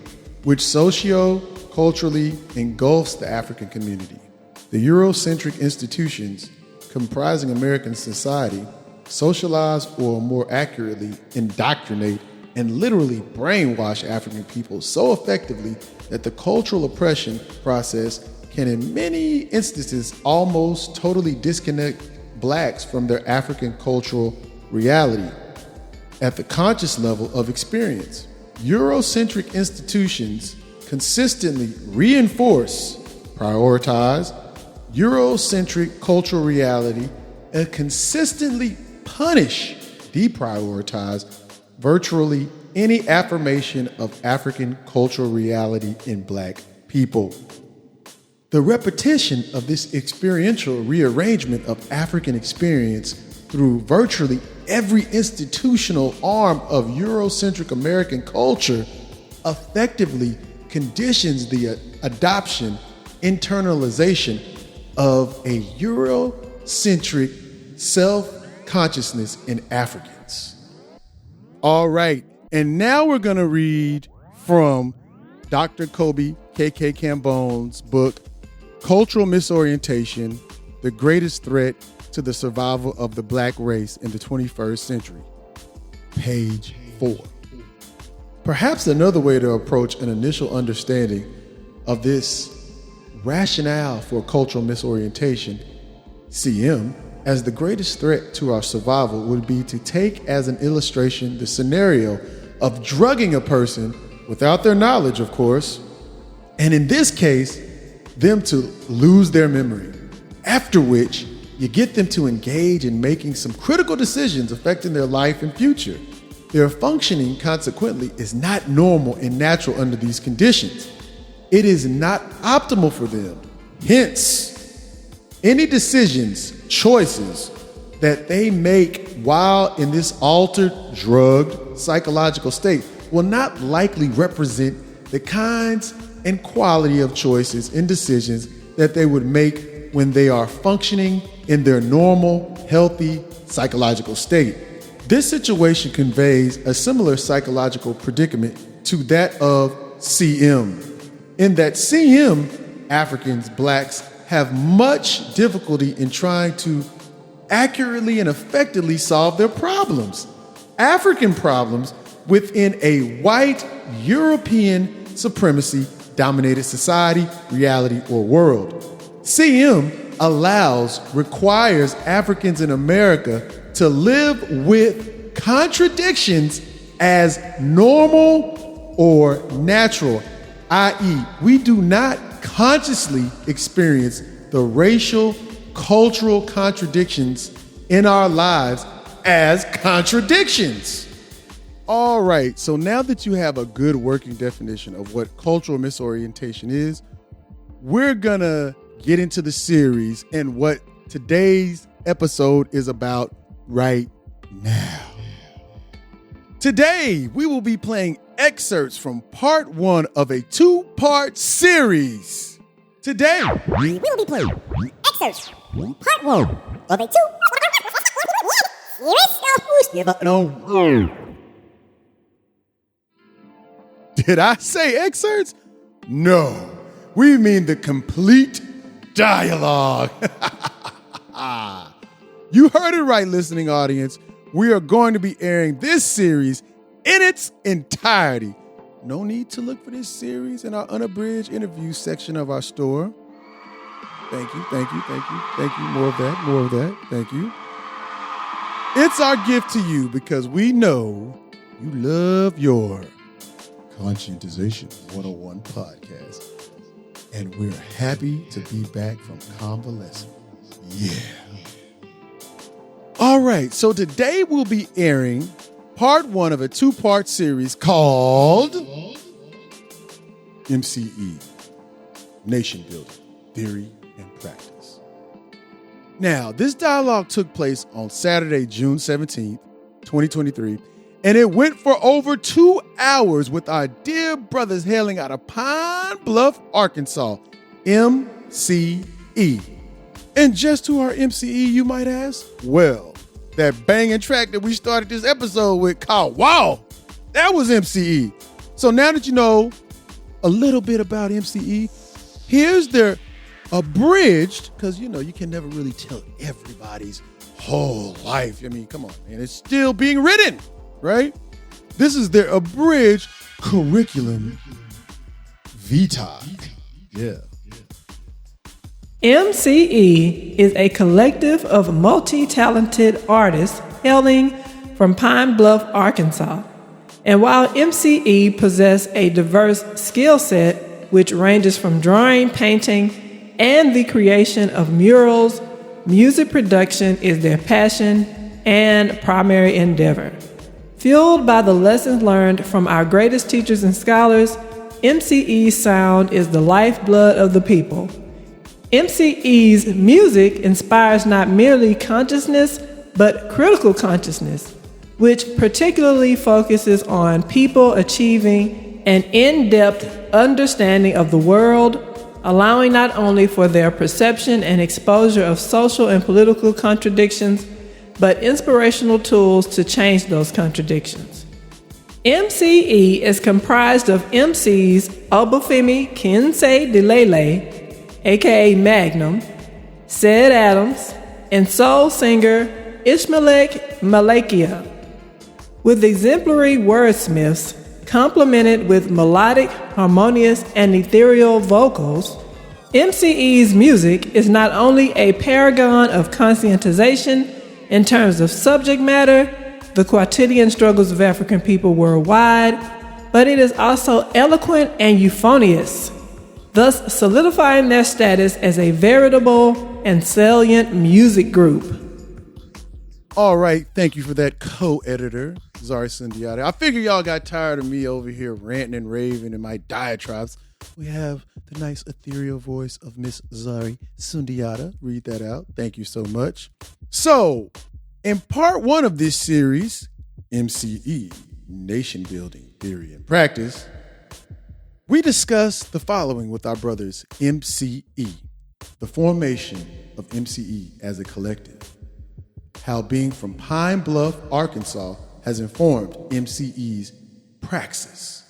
[SPEAKER 8] which socio-culturally engulfs the African community. The Eurocentric institutions comprising American society socialize, or more accurately, indoctrinate and literally brainwash African people so effectively that the cultural oppression process can in many instances almost totally disconnect Blacks from their African cultural reality at the conscious level of experience. Eurocentric institutions consistently reinforce, prioritize Eurocentric cultural reality and consistently punish, deprioritize virtually any affirmation of African cultural reality in Black people. The repetition of this experiential rearrangement of African experience through virtually every institutional arm of Eurocentric American culture effectively conditions the adoption, internalization of a Eurocentric self-consciousness in Africans. All right, and now we're going to read from Dr. Kobe K.K. Cambone's book, Cultural Misorientation, The Greatest Threat to the Survival of the Black Race in the 21st Century, page 4. Perhaps another way to approach an initial understanding of this rationale for cultural misorientation, CM, as the greatest threat to our survival would be to take as an illustration the scenario of drugging a person without their knowledge, of course, and in this case, them to lose their memory, after which you get them to engage in making some critical decisions affecting their life and future. Their functioning, consequently, is not normal and natural under these conditions. It is not optimal for them. Hence, any decisions, choices that they make while in this altered, drugged, psychological state will not likely represent the kinds and quality of choices and decisions that they would make when they are functioning in their normal, healthy, psychological state. This situation conveys a similar psychological predicament to that of CM. In that CM, Africans, Blacks, have much difficulty in trying to accurately and effectively solve their problems. African problems within a white European supremacy dominated society, reality, or world. CM requires Africans in America to live with contradictions as normal or natural, i.e., we do not consciously experience the racial, cultural contradictions in our lives as contradictions. All right, so now that you have a good working definition of what cultural misorientation is, we're gonna get into the series and what today's episode is about right now. Today, we will be playing excerpts from part 1 of a 2-part series. Today,
[SPEAKER 9] We will be playing excerpts from part 1 of a 2
[SPEAKER 8] did I say excerpts? No, we mean the complete dialogue. You heard it right, listening audience. We are going to be airing this series in its entirety. No need to look for this series in our Unabridged Interview section of our store. Thank you. More of that. Thank you. It's our gift to you because we know you love your Conscientization 101 podcast. And we're happy to be back from convalescence. Yeah. All right, so today we'll be airing part 1 of a 2-part series called MCE, Nationbuilding, Theory and Practice. Now, this dialogue took place on Saturday, June 17th, 2023, and it went for over 2 hours with our dear brothers hailing out of Pine Bluff, Arkansas, MCE. And just who are MCE, you might ask? Well, that banging track that we started this episode with called Wow, that was MCE. So now that you know a little bit about MCE, here's their abridged, because you know you can never really tell everybody's whole life. I mean, come on, man, it's still being written, right? This is their abridged curriculum vitae. Yeah.
[SPEAKER 1] MCE is a collective of multi-talented artists hailing from Pine Bluff, Arkansas. And while MCE possess a diverse skill set, which ranges from drawing, painting, and the creation of murals, music production is their passion and primary endeavor. Fueled by the lessons learned from our greatest teachers and scholars, MCE's sound is the lifeblood of the people. MCE's music inspires not merely consciousness, but critical consciousness, which particularly focuses on people achieving an in-depth understanding of the world, allowing not only for their perception and exposure of social and political contradictions, but inspirational tools to change those contradictions. MCE is comprised of MCs Obafemi Kinsey Delele, aka Magnum, Said Adams, and soul singer Ishmaelek Malakia. With exemplary wordsmiths complemented with melodic, harmonious, and ethereal vocals, MCE's music is not only a paragon of conscientization in terms of subject matter, the quotidian struggles of African people worldwide, but it is also eloquent and euphonious, thus solidifying their status as a veritable and salient music group.
[SPEAKER 8] All right, thank you for that, co-editor, Zari Sundiata. I figure y'all got tired of me over here ranting and raving in my diatribes. We have the nice ethereal voice of Miss Zari Sundiata. Read that out. Thank you so much. So, in part 1 of this series, MCE, Nation Building, Theory and Practice, we discuss the following with our brothers MCE, the formation of MCE as a collective, how being from Pine Bluff, Arkansas has informed MCE's praxis,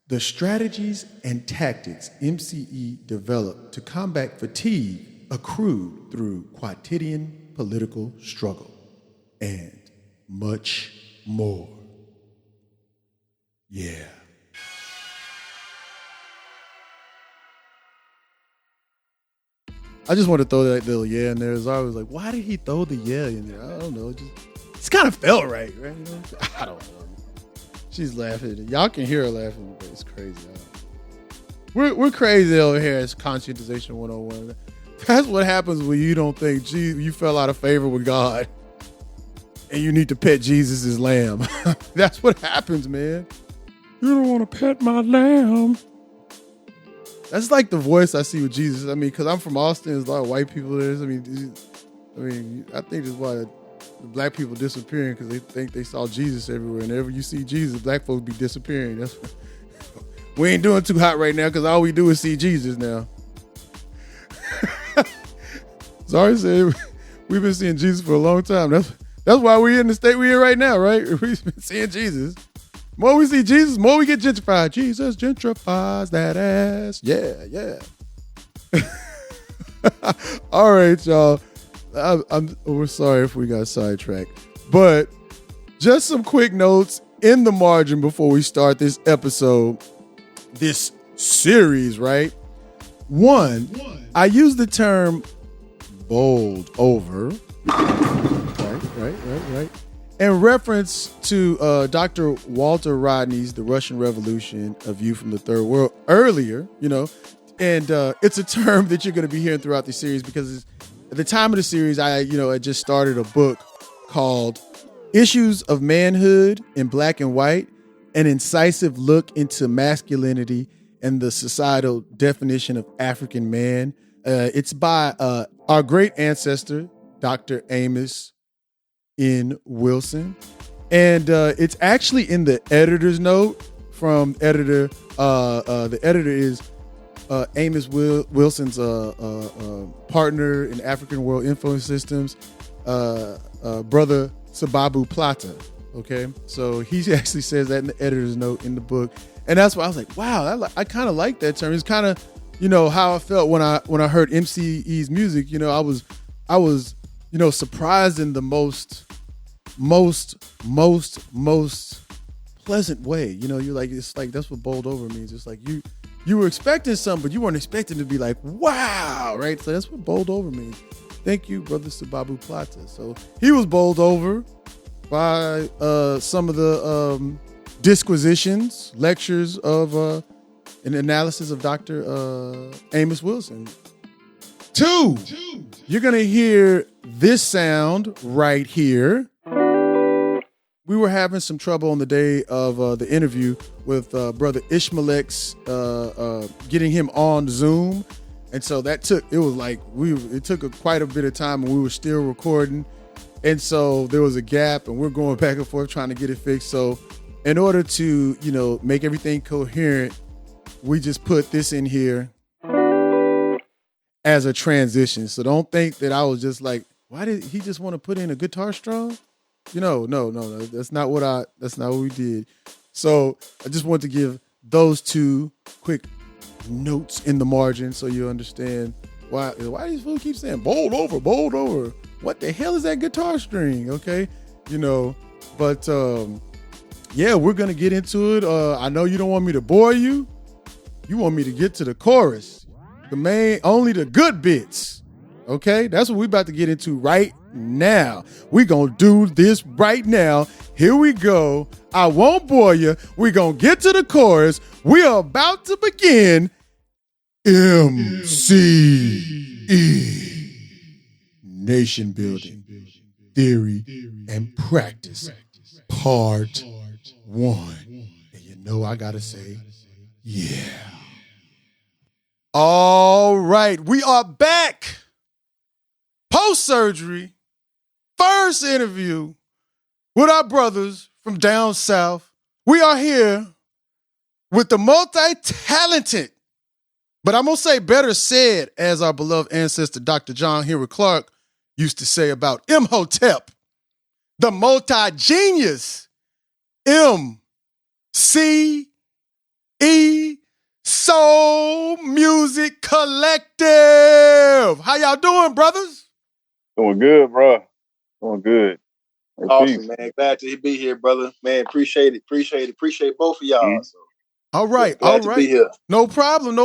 [SPEAKER 8] the strategies and tactics MCE developed to combat fatigue accrued through quotidian political struggle, and much more. Yeah. I just want to throw that little yeah in there. As I was like, why did he throw the yeah in there? I don't know. It just kind of felt right? You know? I don't know. She's laughing. Y'all can hear her laughing, but it's crazy. We're crazy over here. It's Conscientization 101. That's what happens when you don't think you fell out of favor with God and you need to pet Jesus as lamb. That's what happens, man. You don't want to pet my lamb. That's like the voice I see with Jesus. I mean, because I'm from Austin, there's a lot of white people there. I think that's why the black people disappearing, because they think they saw Jesus everywhere. And whenever you see Jesus, black folks be disappearing. We ain't doing too hot right now because all we do is see Jesus now. Sorry, say we've been seeing Jesus for a long time. That's why we're in the state we're in right now, right? We've been seeing Jesus. The more we see Jesus, the more we get gentrified. Jesus gentrifies that ass. Yeah. All right, y'all. We're sorry if we got sidetracked. But just some quick notes in the margin before we start this episode, this series, right? One, I use the term bowled over. Right. In reference to Dr. Walter Rodney's The Russian Revolution, A View from the Third World earlier, and it's a term that you're going to be hearing throughout the series because at the time of the series, I just started a book called Issues of Manhood in Black and White, an incisive look into masculinity and the societal definition of African man. It's by our great ancestor, Dr. Amos N. Wilson. And it's actually in the editor's note from editor. The editor is Amos Wilson's partner in African World Influence Systems, brother Sababu Plata. Okay, so he actually says that in the editor's note in the book, and that's why I was like, wow, I kind of like that term. It's kind of how I felt when I heard MCE's music. I was surprised in the most pleasant way. You're like, it's like that's what bowled over means. It's like you were expecting something, but you weren't expecting to be like, wow, right? So that's what bowled over means. Thank you, brother Sababu Plata. So he was bowled over by some of the disquisitions, lectures of an analysis of Dr. Amos Wilson. Two, you're going to hear this sound right here. We were having some trouble on the day of the interview with brother Ishmael's getting him on Zoom. And so it took quite a bit of time, and we were still recording. And so there was a gap, and we're going back and forth trying to get it fixed. So in order to, make everything coherent, we just put this in here as a transition. So don't think that I was just like, why did he just want to put in a guitar strum? No. That's not what we did. So I just want to give those two quick notes in the margin so you understand why these fools keep saying bowled over. What the hell is that guitar string? Okay. But we're going to get into it. I know you don't want me to bore you. You want me to get to the chorus, only the good bits. Okay. That's what we're about to get into right now. We're going to do this right now. Here we go. I won't bore you. We're going to get to the chorus. We are about to begin MCE. Nation Building, Theory and Practice, Part 1. And I gotta say, yeah. All right, we are back. Post-surgery, first interview with our brothers from down south. We are here with the multi-talented, but I'm going to say better said, as our beloved ancestor, Dr. John Henry Clark, used to say about Imhotep, the multi-genius MCE Soul Music Collective. How y'all doing, brothers?
[SPEAKER 10] Doing good, bro. Doing good. Hey,
[SPEAKER 11] Awesome,
[SPEAKER 10] peace.
[SPEAKER 11] man. Glad to be here, brother. Man, appreciate it. Appreciate both of y'all. So,
[SPEAKER 8] All right,
[SPEAKER 11] glad to be here.
[SPEAKER 8] No problem.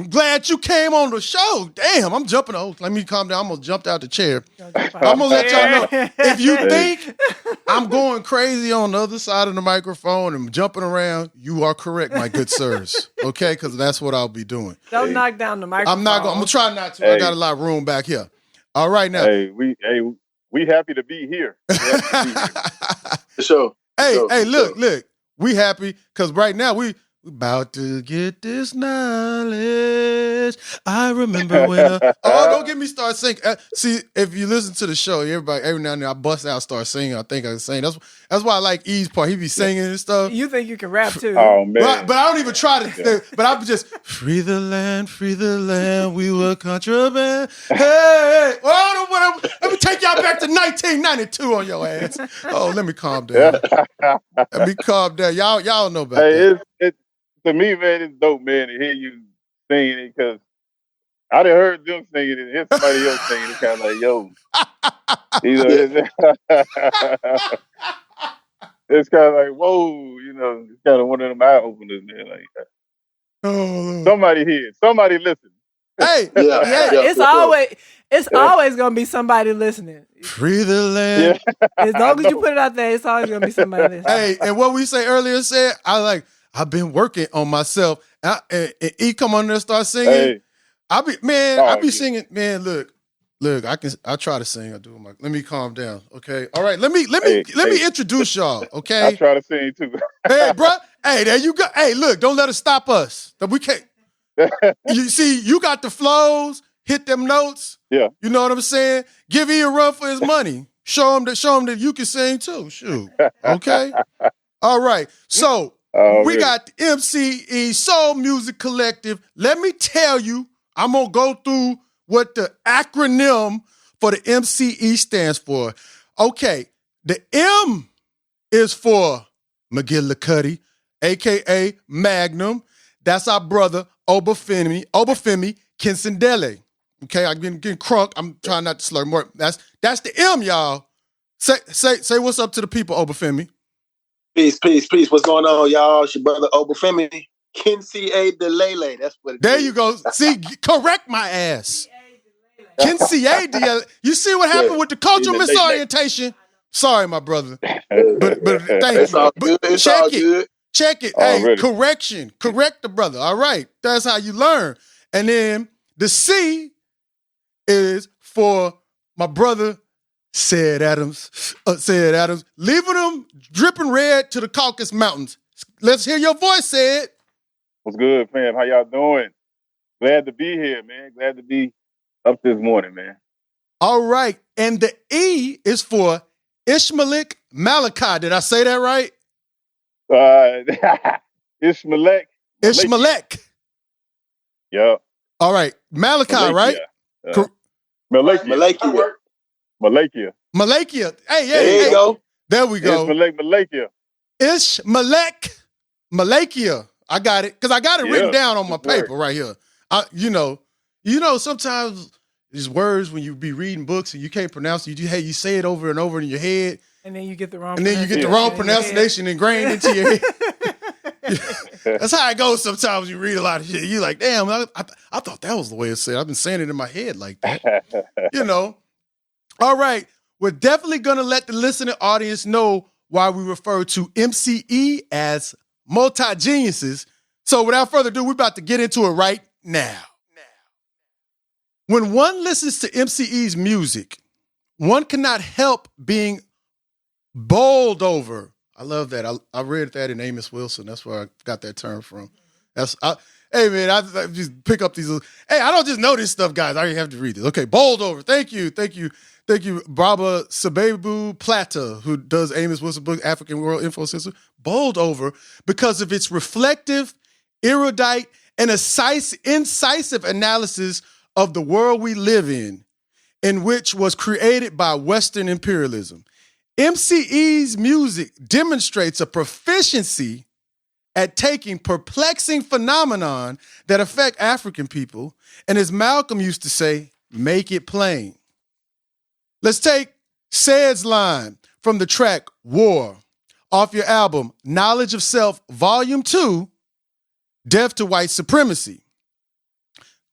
[SPEAKER 8] Glad you came on the show. Damn, I'm jumping. Oh, let me calm down. I'm gonna jump out the chair. I'm gonna let y'all know if you think I'm going crazy on the other side of the microphone and jumping around, you are correct, my good sirs. Okay, because that's what I'll be doing.
[SPEAKER 1] Don't knock down the microphone.
[SPEAKER 8] I'm gonna try not to. I got a lot of room back here. All right now.
[SPEAKER 10] We happy to be here.
[SPEAKER 11] For sure.
[SPEAKER 8] Hey, look. We happy because right now we about to get this knowledge. I remember when. Don't get me start singing. See, if you listen to the show, every now and then I bust out, start singing. I think I can sing. That's why I like E's part. He be singing and stuff.
[SPEAKER 1] You think you can rap too?
[SPEAKER 10] Oh man!
[SPEAKER 8] But I don't even try to. But I'm just free the land. We were contraband. Hey. Let me take y'all back to 1992 on your ass. Oh, let me calm down. Let me calm down. Y'all know about that.
[SPEAKER 10] It's to me, man, it's dope, man, to hear you singing it because I done heard them singing it and hear somebody else singing it. It's kind of like, yo, it's kind of like, whoa, it's kind of one of them eye openers, man. Like, somebody here, somebody listen.
[SPEAKER 8] Hey,
[SPEAKER 1] it's always gonna be somebody listening.
[SPEAKER 8] Free the land.
[SPEAKER 1] Yeah. As long as you put it out there, it's always gonna be somebody listening.
[SPEAKER 8] Hey, and what we say earlier I've been working on myself. And he come on there and start singing. Hey. I be singing. Man, look, I try to sing. I do let me calm down. Okay. All right. Let me introduce y'all. Okay.
[SPEAKER 10] I try to sing too.
[SPEAKER 8] Hey, bro. Hey, there you go. Hey, look, don't let it stop us. We can't. You see, you got the flows, hit them notes.
[SPEAKER 10] Yeah.
[SPEAKER 8] You know what I'm saying? Give E a run for his money. Show him that you can sing too. Shoot. Okay. All right. So we got the MCE Soul Music Collective. Let me tell you, I'm going to go through what the acronym for the MCE stands for. Okay, the M is for McGillicuddy, a.k.a. Magnum. That's our brother, Obafemi Kinsendele. Okay, I've been getting crunk. I'm trying not to slur more. That's the M, y'all. Say what's up to the people, Obafemi.
[SPEAKER 11] Peace. What's going on, y'all? It's your brother Obafemi Kinsey Delele. That's what it is.
[SPEAKER 8] There you go. See, correct my ass. Kinsey Delele. You see what happened with the cultural misorientation? Sorry, my brother. But thank you. Check it. Hey,
[SPEAKER 10] really?
[SPEAKER 8] Correction. Correct the brother. All right. That's how you learn. And then the C is for my brother, Said Adams, leaving them dripping red to the Caucasus Mountains. Let's hear your voice, Said.
[SPEAKER 10] What's good, fam? How y'all doing? Glad to be here, man. Glad to be up this morning, man.
[SPEAKER 8] All right. And the E is for Ishmaelik Malachi. Did I say that right?
[SPEAKER 10] Ishmaelek. Yeah.
[SPEAKER 8] All right. Malachi, right?
[SPEAKER 10] Malakia.
[SPEAKER 8] Hey,
[SPEAKER 11] there you go.
[SPEAKER 8] There we go.
[SPEAKER 10] Malakia.
[SPEAKER 8] Malakia. I got it. Because I got it written down on my paper right here. You know, sometimes these words when you be reading books and you can't pronounce it, you say it over and over in your head.
[SPEAKER 1] And then you get the wrong
[SPEAKER 8] pronunciation ingrained into your head. That's how it goes sometimes when you read a lot of shit. You're like, damn, I thought that was the way it said. I've been saying it in my head like that. All right. We're definitely going to let the listening audience know why we refer to MCE as multi-geniuses. So without further ado, we're about to get into it right now. When one listens to MCE's music, one cannot help being bowled over. I love that. I read that in Amos Wilson. That's where I got that term from. Hey, man, I just pick up these. Hey, I don't just know this stuff, guys. I have to read this. Okay, bowled over. Thank you, Baba Sabebu Plata, who does Amos Wilson book, African World Info System. Bowled over because of its reflective, erudite, and incisive analysis of the world we live in which was created by Western imperialism. MCE's music demonstrates a proficiency at taking perplexing phenomenon that affect African people, and as Malcolm used to say, make it plain. Let's take Said's line from the track War off your album Knowledge of Self, Volume 2, Death to White Supremacy.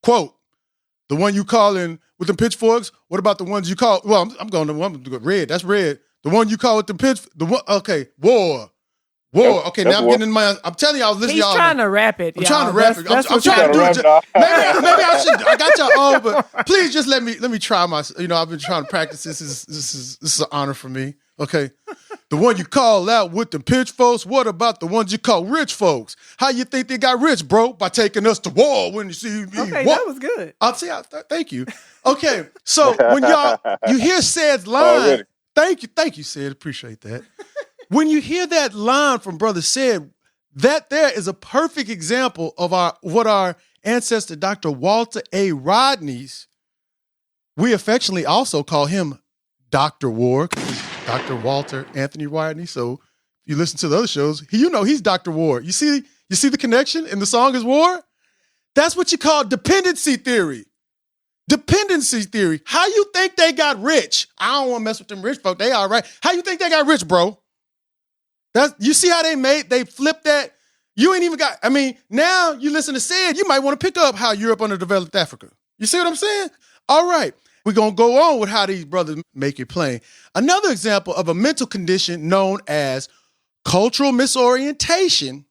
[SPEAKER 8] Quote, the one you calling with the pitchforks, what about the ones you call, well, I'm going to red, that's red. The one you call with the pitch, okay, War. Okay, now I'm getting in my, I'm telling you, I was listening to y'all.
[SPEAKER 1] He's trying to rap it.
[SPEAKER 8] I'm trying to rap it. I'm trying to do it. Maybe I should, I got y'all all, but please just let me try my, I've been trying to practice this. This is an honor for me. Okay. The one you call out with the pitchforks, what about the ones you call rich folks? How you think they got rich, bro? By taking us to war when you see me.
[SPEAKER 1] Okay,
[SPEAKER 8] what?
[SPEAKER 1] that was good.
[SPEAKER 8] I'll see. Thank you. Okay, so when you hear Said's line, thank you, Said. Appreciate that. When you hear that line from Brother Said, that there is a perfect example of what our ancestor Dr. Walter A. Rodney's, we affectionately also call him Dr. War, Dr. Walter Anthony Rodney. So if you listen to the other shows, he's Dr. War. You see the connection? And the song is War? That's what you call dependency theory. Dependency theory. How you think they got rich? I don't want to mess with them rich folk. They all right. How you think they got rich, bro? You see how they flipped that? You ain't even got, now you listen to Said, you might want to pick up how Europe underdeveloped Africa. You see what I'm saying? All right. We're going to go on with how these brothers make it plain. Another example of a mental condition known as cultural misorientation,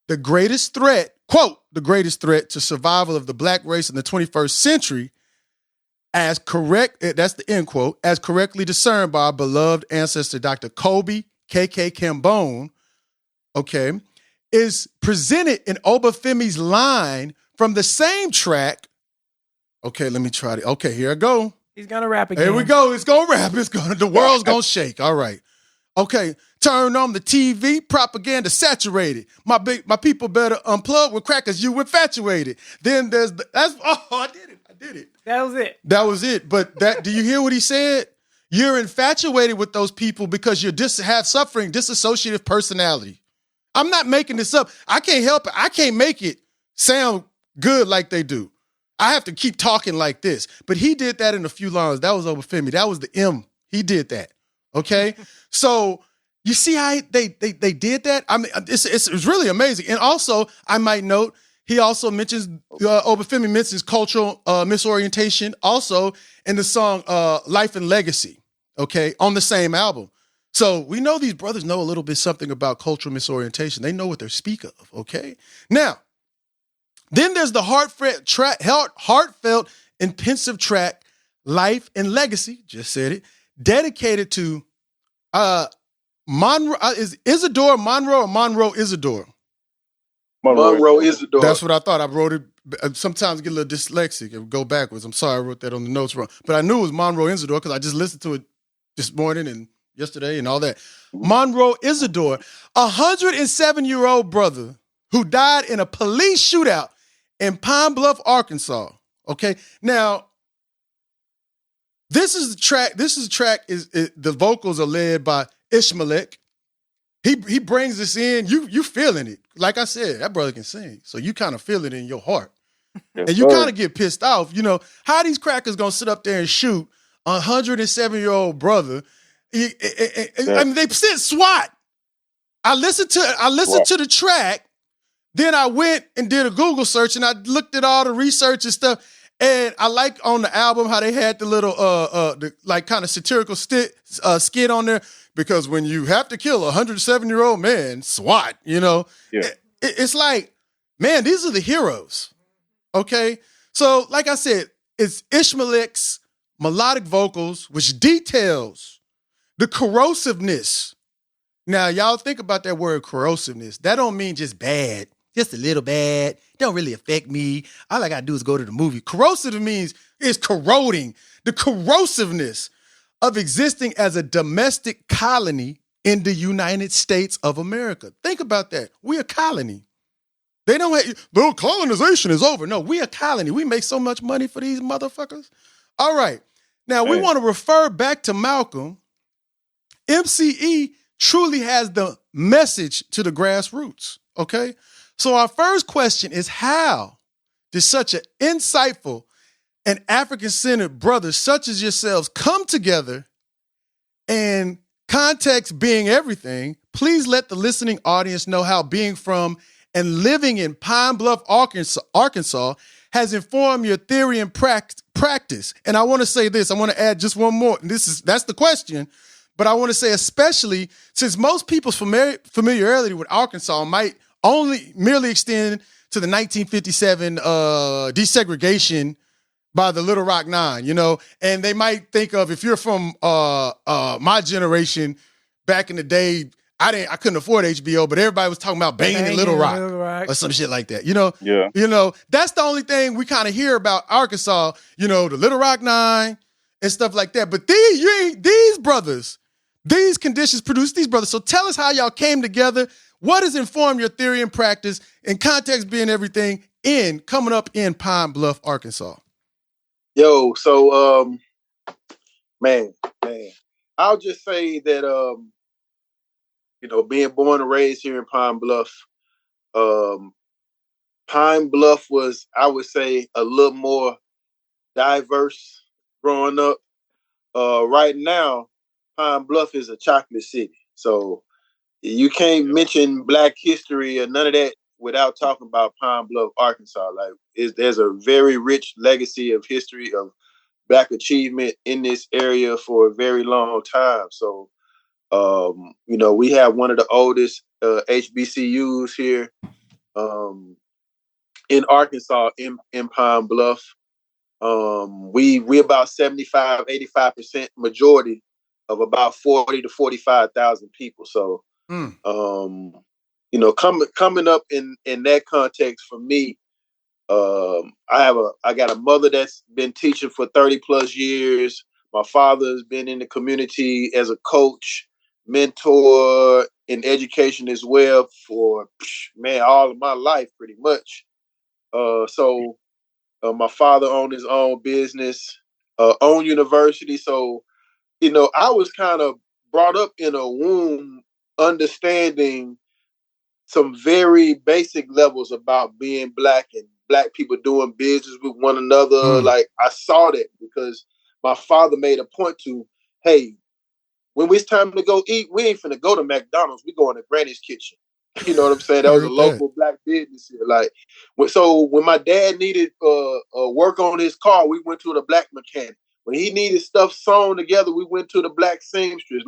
[SPEAKER 8] the greatest threat, quote, the greatest threat to survival of the black race in the 21st century, that's the end quote, as correctly discerned by our beloved ancestor, Dr. Kobe K.K. Cambone, okay, is presented in Obafemi's line from the same track. Okay, let me try it. Okay, here I go.
[SPEAKER 1] He's gonna rap again.
[SPEAKER 8] Here we go. It's gonna rap. The world's gonna shake. All right. Okay, turn on the TV. Propaganda saturated. My people better unplug with crackers. You infatuated. Then there's I did it. That was it. But do you hear what he said? You're infatuated with those people because you have suffering dissociative personality. I'm not making this up. I can't help it. I can't make it sound good like they do. I have to keep talking like this. But he did that in a few lines. That was Obafemi. That was the M. He did that. Okay? So you see how they did that? It's really amazing. And also, I might note, he also mentions, Obafemi mentions cultural misorientation also in the song Life and Legacy. Okay, on the same album. So we know these brothers know a little bit something about cultural misorientation. They know what they're speaking of, okay? Now, then there's the heartfelt and pensive track, Life and Legacy, just said it, dedicated to Monroe, is Isidore Monroe or Monroe Isidore?
[SPEAKER 11] Monroe Isidore.
[SPEAKER 8] That's what I thought. I wrote it. Sometimes get a little dyslexic and go backwards. I'm sorry I wrote that on the notes wrong. But I knew it was Monroe Isidore because I just listened to it this morning and yesterday and all that. Monroe Isidore, 107-year-old brother who died in a police shootout in Pine Bluff, Arkansas. Okay, now this is the track. The vocals are led by Ishmaelek. He brings us in. You feeling it? Like I said, that brother can sing, so you kind of feel it in your heart, and you kind of get pissed off. How these crackers gonna sit up there and shoot 107-year-old brother? They sent SWAT. I listened to the track. Then I went and did a Google search and I looked at all the research and stuff. And I like on the album how they had the little kind of satirical skit on there, because when you have to kill a 107-year-old man, SWAT, it's like, man, these are the heroes. Okay, so like I said, it's Ishmaelek's melodic vocals, which details the corrosiveness. Now, y'all think about that word corrosiveness. That don't mean just bad, just a little bad. Don't really affect me. All I got to do is go to the movie. Corrosive means it's corroding. The corrosiveness of existing as a domestic colony in the United States of America. Think about that. We're a colony. They don't have, the colonization is over. No, we're a colony. We make so much money for these motherfuckers. All right. Now, we want to refer back to Malcolm. MCE truly has the message to the grassroots, okay? So our first question is, how did such an insightful and African-centered brothers such as yourselves come together, and context being everything, please let the listening audience know how being from and living in Pine Bluff, Arkansas has informed your theory and practice. And I want to say this, I want to add just one more. That's the question, but I want to say especially since most people's familiarity with Arkansas might only merely extend to the 1957 desegregation by the Little Rock Nine, and they might think of, if you're from my generation, back in the day, I couldn't afford HBO, but everybody was talking about banging in Little Rock or some shit like that.
[SPEAKER 10] Yeah.
[SPEAKER 8] That's the only thing we kind of hear about Arkansas, the Little Rock Nine and stuff like that. But these brothers, these conditions produce these brothers. So tell us how y'all came together. What has informed your theory and practice, and context being everything, coming up in Pine Bluff, Arkansas?
[SPEAKER 11] Yo, so man, I'll just say that being born and raised here in Pine Bluff, Pine Bluff was, I would say, a little more diverse growing up. Right now, Pine Bluff is a chocolate city, so you can't mention Black history or none of that without talking about Pine Bluff, Arkansas. There's a very rich legacy of history of Black achievement in this area for a very long time. So, we have one of the oldest HBCUs here in Arkansas, in Pine Bluff. We about 75, 85% majority of about 40 to 45,000 people. So, coming up in that context for me, I got a mother that's been teaching for 30 plus years. My father has been in the community as a coach, mentor in education as well for all of my life, pretty much. So my father owned his own business, own university. So, I was kind of brought up in a womb understanding some very basic levels about being Black and Black people doing business with one another. Like, I saw that because my father made a point to, hey, when it's time to go eat, we ain't finna go to McDonald's. We going to Granny's Kitchen. You know what I'm saying? That was a local Black business here. So when my dad needed work on his car, we went to the Black mechanic. When he needed stuff sewn together, we went to the Black seamstress.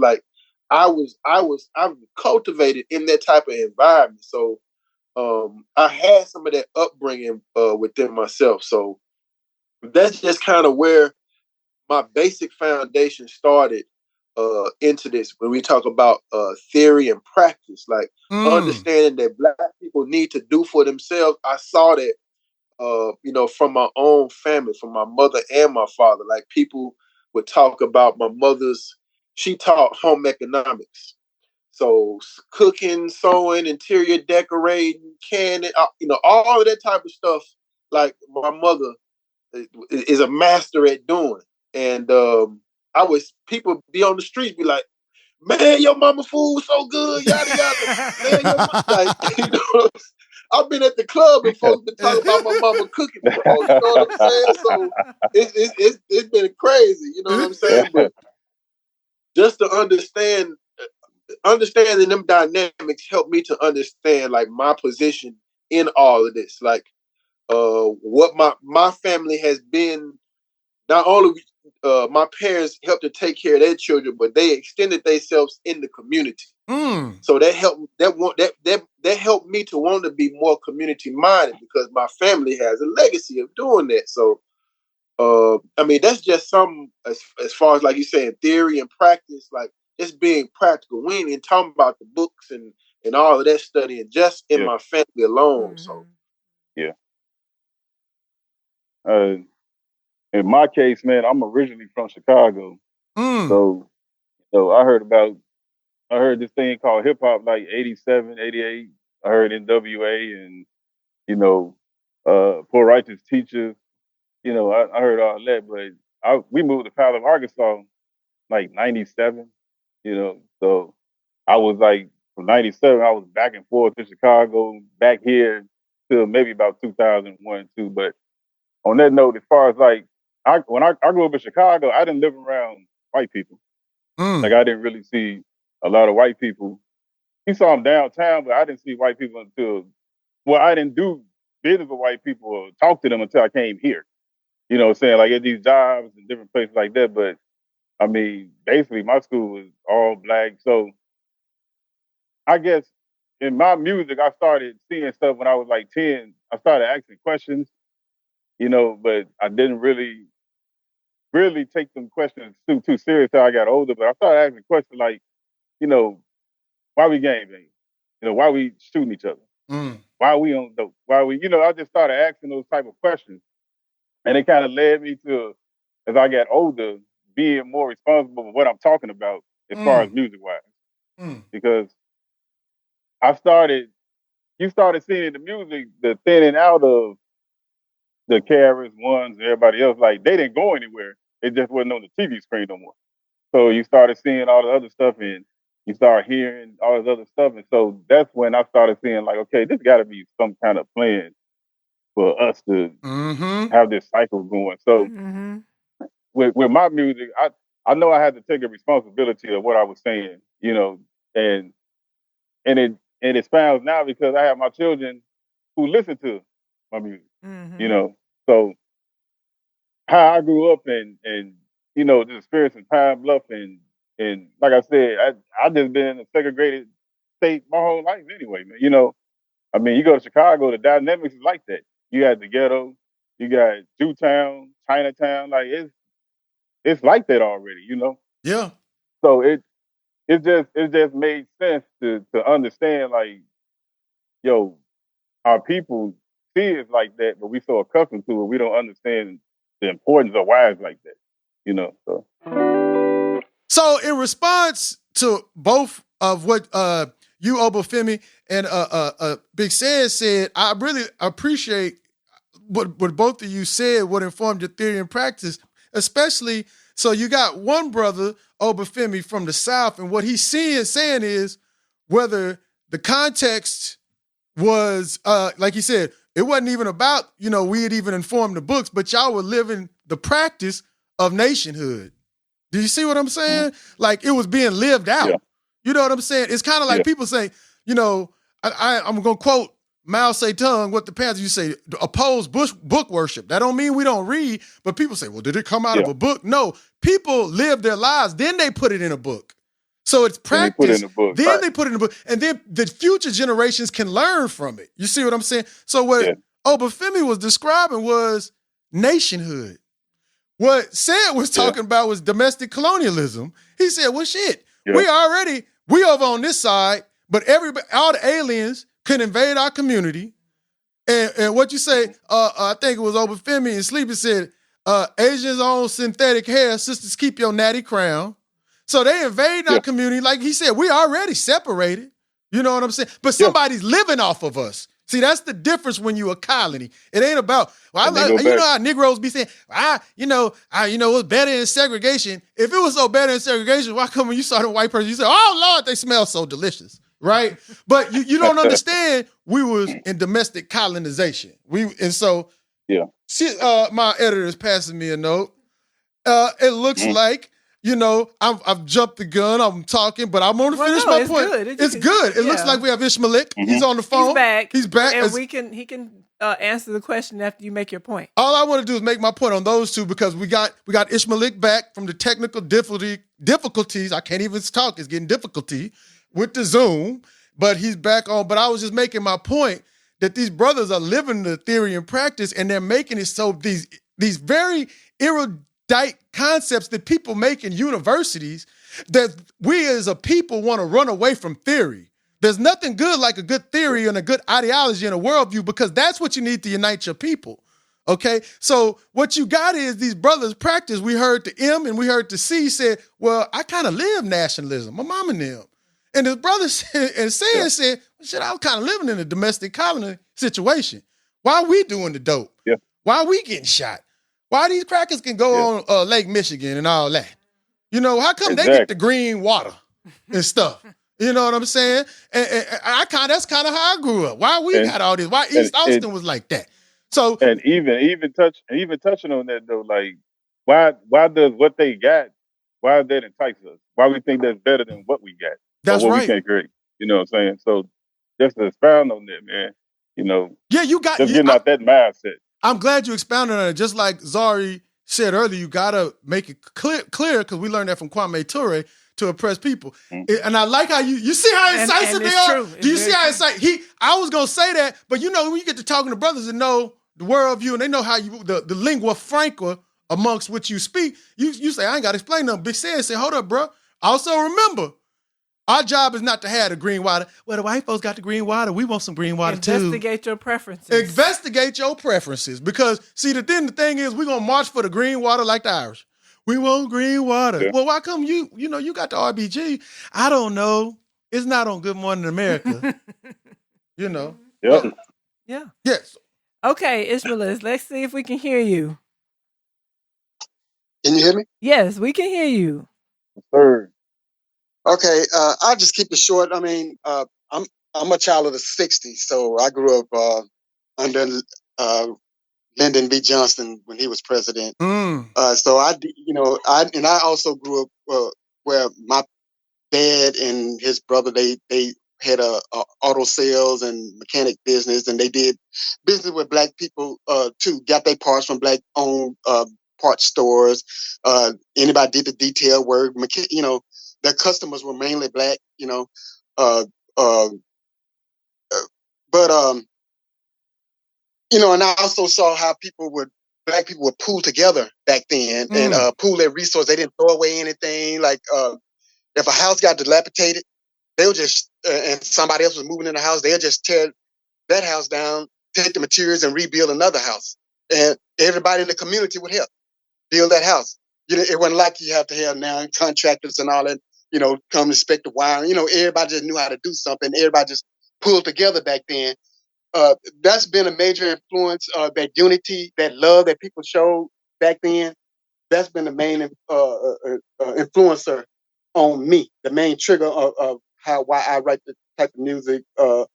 [SPEAKER 11] I was cultivated in that type of environment. So I had some of that upbringing within myself. So that's just kind of where my basic foundation started into this. When we talk about theory and practice, understanding that Black people need to do for themselves. I saw that, from my own family, from my mother and my father. Like, people would talk about my mother's, she taught home economics. So cooking, sewing, interior decorating, canning, all of that type of stuff. Like, my mother is a master at doing. And people be on the street, be like, man, your mama food so good, yada yada. Man, your mama, I've been at the club and folks been talking about my mama cooking before. You know what I'm saying? So it's been crazy. You know what I'm saying? But just to understanding them dynamics helped me to understand my position in all of this. What my family has been. Not only my parents helped to take care of their children, but they extended themselves in the community. So that helped me to want to be more community minded because my family has a legacy of doing that. So that's just some as far as like you saying theory and practice, just being practical. We ain't even talking about the books and all of that studying, just in my family alone. So
[SPEAKER 10] yeah. In my case, man, I'm originally from Chicago. So I heard this thing called hip hop 87, 88. I heard NWA and, Poor Righteous Teacher. I heard all that, but we moved to Pine Bluff, Arkansas, 97, so I was from 97, I was back and forth to Chicago, back here till maybe about 2001, 2. But on that note, as far as when I grew up in Chicago, I didn't live around white people. Like I didn't really see a lot of white people. You saw them downtown, but I didn't see white people until, well, I didn't do business with white people or talk to them until I came here. You know what I'm saying? Like at these jobs and different places like that. But I mean, basically my school was all black. So I guess in my music, I started seeing stuff when I was like 10. I started asking questions, you know, but I didn't really take them questions too serious till I got older. But I started asking questions like, you know, why we gang banging? You know, why we shooting each other? Why we on dope? Why we, you know, I just started asking those type of questions. And it kind of led me to, as I got older, being more responsible for what I'm talking about as far as music-wise. Because you started seeing in the music the thinning out of the Carrots, Ones, and everybody else. Like, they didn't go anywhere. It just wasn't on the TV screen no more. So you started seeing all the other stuff, and you start hearing all this other stuff. And so that's when I started seeing, like, okay, this got to be some kind of plan for us to have this cycle going. So with my music, I know I had to take a responsibility of what I was saying, you know, and it expounds now because I have my children who listen to my music, you know. So how I grew up and you know, the experience in Pine Bluff and like I said, I just been in a segregated state my whole life anyway, man. You know, I mean, you go to Chicago, the dynamics is like that. You got the ghetto, you got Jewtown, Chinatown, like it's like that already, you know?
[SPEAKER 8] Yeah.
[SPEAKER 10] So it just made sense to understand, like, yo, our people see it like that, but we so accustomed to it, we don't understand the importance of why it's like that, you know?
[SPEAKER 8] So in response to both of what you, Obafemi, and Big Sid said, I really appreciate what both of you said, what informed your theory and practice, especially, so you got one brother, Obafemi, from the South, and what he's saying is whether the context was, like he said, it wasn't even about, you know, we had even informed the books, but y'all were living the practice of nationhood. Do you see what I'm saying? Like, it was being lived out. Yeah. You know what I'm saying? It's kind of like people say, you know, I'm going to quote Mao Zedong, what the Panthers, you say, oppose book worship. That don't mean we don't read, but people say, well, did it come out of a book? No, people live their lives, then they put it in a book. So it's practice, then they put it in a book, and then the future generations can learn from it. You see what I'm saying? So what Obafemi was describing was nationhood. What Sid was talking about was domestic colonialism. He said, well, shit, we over on this side, but all the aliens could invade our community. And what you say, I think it was Obafemi and Sleepy said, Asians own synthetic hair, sisters keep your natty crown. So they invade our community. Like he said, we already separated. You know what I'm saying? But somebody's living off of us. See, that's the difference when you a colony. It ain't about, well, you know how Negroes be saying, it was better in segregation. If it was so better in segregation, why come when you saw the white person, you say, oh, Lord, they smell so delicious, right? But you don't understand, we was in domestic colonization. My editor is passing me a note. It looks like, you know, I've jumped the gun. I'm talking, but I'm going to finish my point. It's good. It looks like we have Ishmaelik. He's on the phone. He's back.
[SPEAKER 1] And he can answer the question after you make your point.
[SPEAKER 8] All I want to do is make my point on those two because we got Ishmaelik back from the technical difficulties. I can't even talk. It's getting difficulty with the Zoom, but he's back on. But I was just making my point that these brothers are living the theory and practice, and they're making it so these very erudite concepts that people make in universities that we as a people want to run away from theory. There's nothing good like a good theory and a good ideology and a worldview because that's what you need to unite your people. Okay? So what you got is these brothers practice. We heard the M and we heard the C said, well, I kind of live nationalism. My mom and them. And his brother said, well, shit, I was kind of living in a domestic colony situation. Why are we doing the dope? Yeah. Why are we getting shot? Why these crackers can go on Lake Michigan and all that? You know, how come they get the green water and stuff? You know what I'm saying? And that's kind of how I grew up. Why we got all this? Why East Austin was like that? So
[SPEAKER 10] even touching on that though, like why does what they got, why that entice us? Why we think that's better than what we got?
[SPEAKER 8] That's
[SPEAKER 10] or what
[SPEAKER 8] right.
[SPEAKER 10] we can create. You know what I'm saying? So just to expound on that, man,
[SPEAKER 8] Yeah, you got
[SPEAKER 10] just getting out that mindset.
[SPEAKER 8] I'm glad you expounded on it. Just like Zari said earlier, you gotta make it clear, because we learned that from Kwame Ture, to impress people. And I like how you see how incisive they are.
[SPEAKER 1] True.
[SPEAKER 8] Do you see how incisive I was gonna say that, but when you get to talking to brothers that know the worldview and they know how the lingua franca amongst which you speak, you say, I ain't gotta explain nothing. Big Sid say, hold up, bro. Also remember, our job is not to have the green water. Well, the white folks got the green water. We want some green water too.
[SPEAKER 1] Investigate your preferences.
[SPEAKER 8] Investigate your preferences. Because, see, the thing is, we're going to march for the green water like the Irish. We want green water. Yeah. Well, why come you got the RBG? I don't know. It's not on Good Morning America.
[SPEAKER 10] Yep.
[SPEAKER 1] Yeah.
[SPEAKER 8] Yes.
[SPEAKER 1] Okay, Ishmaelis, let's see if we can hear you.
[SPEAKER 12] Can you hear me?
[SPEAKER 1] Yes, we can hear you.
[SPEAKER 10] Third.
[SPEAKER 12] Okay, I'll just keep it short. I mean, I'm a child of the '60s, so I grew up under Lyndon B. Johnson when he was president. So I also grew up where my dad and his brother they had a auto sales and mechanic business, and they did business with black people too. Got their parts from black owned parts stores. Anybody did the detail work. Their customers were mainly black. And I also saw how black people would pool together back then and pool their resources. They didn't throw away anything. Like if a house got dilapidated, they would just and somebody else was moving in the house, they'll just tear that house down, take the materials, and rebuild another house. And everybody in the community would help build that house. It wasn't like you have to have now contractors and all that. Come inspect the wiring. Everybody just knew how to do something. Everybody just pulled together back then. That's been a major influence. That unity, that love that people showed back then. That's been the main influencer on me. The main trigger of why I write the type of music, or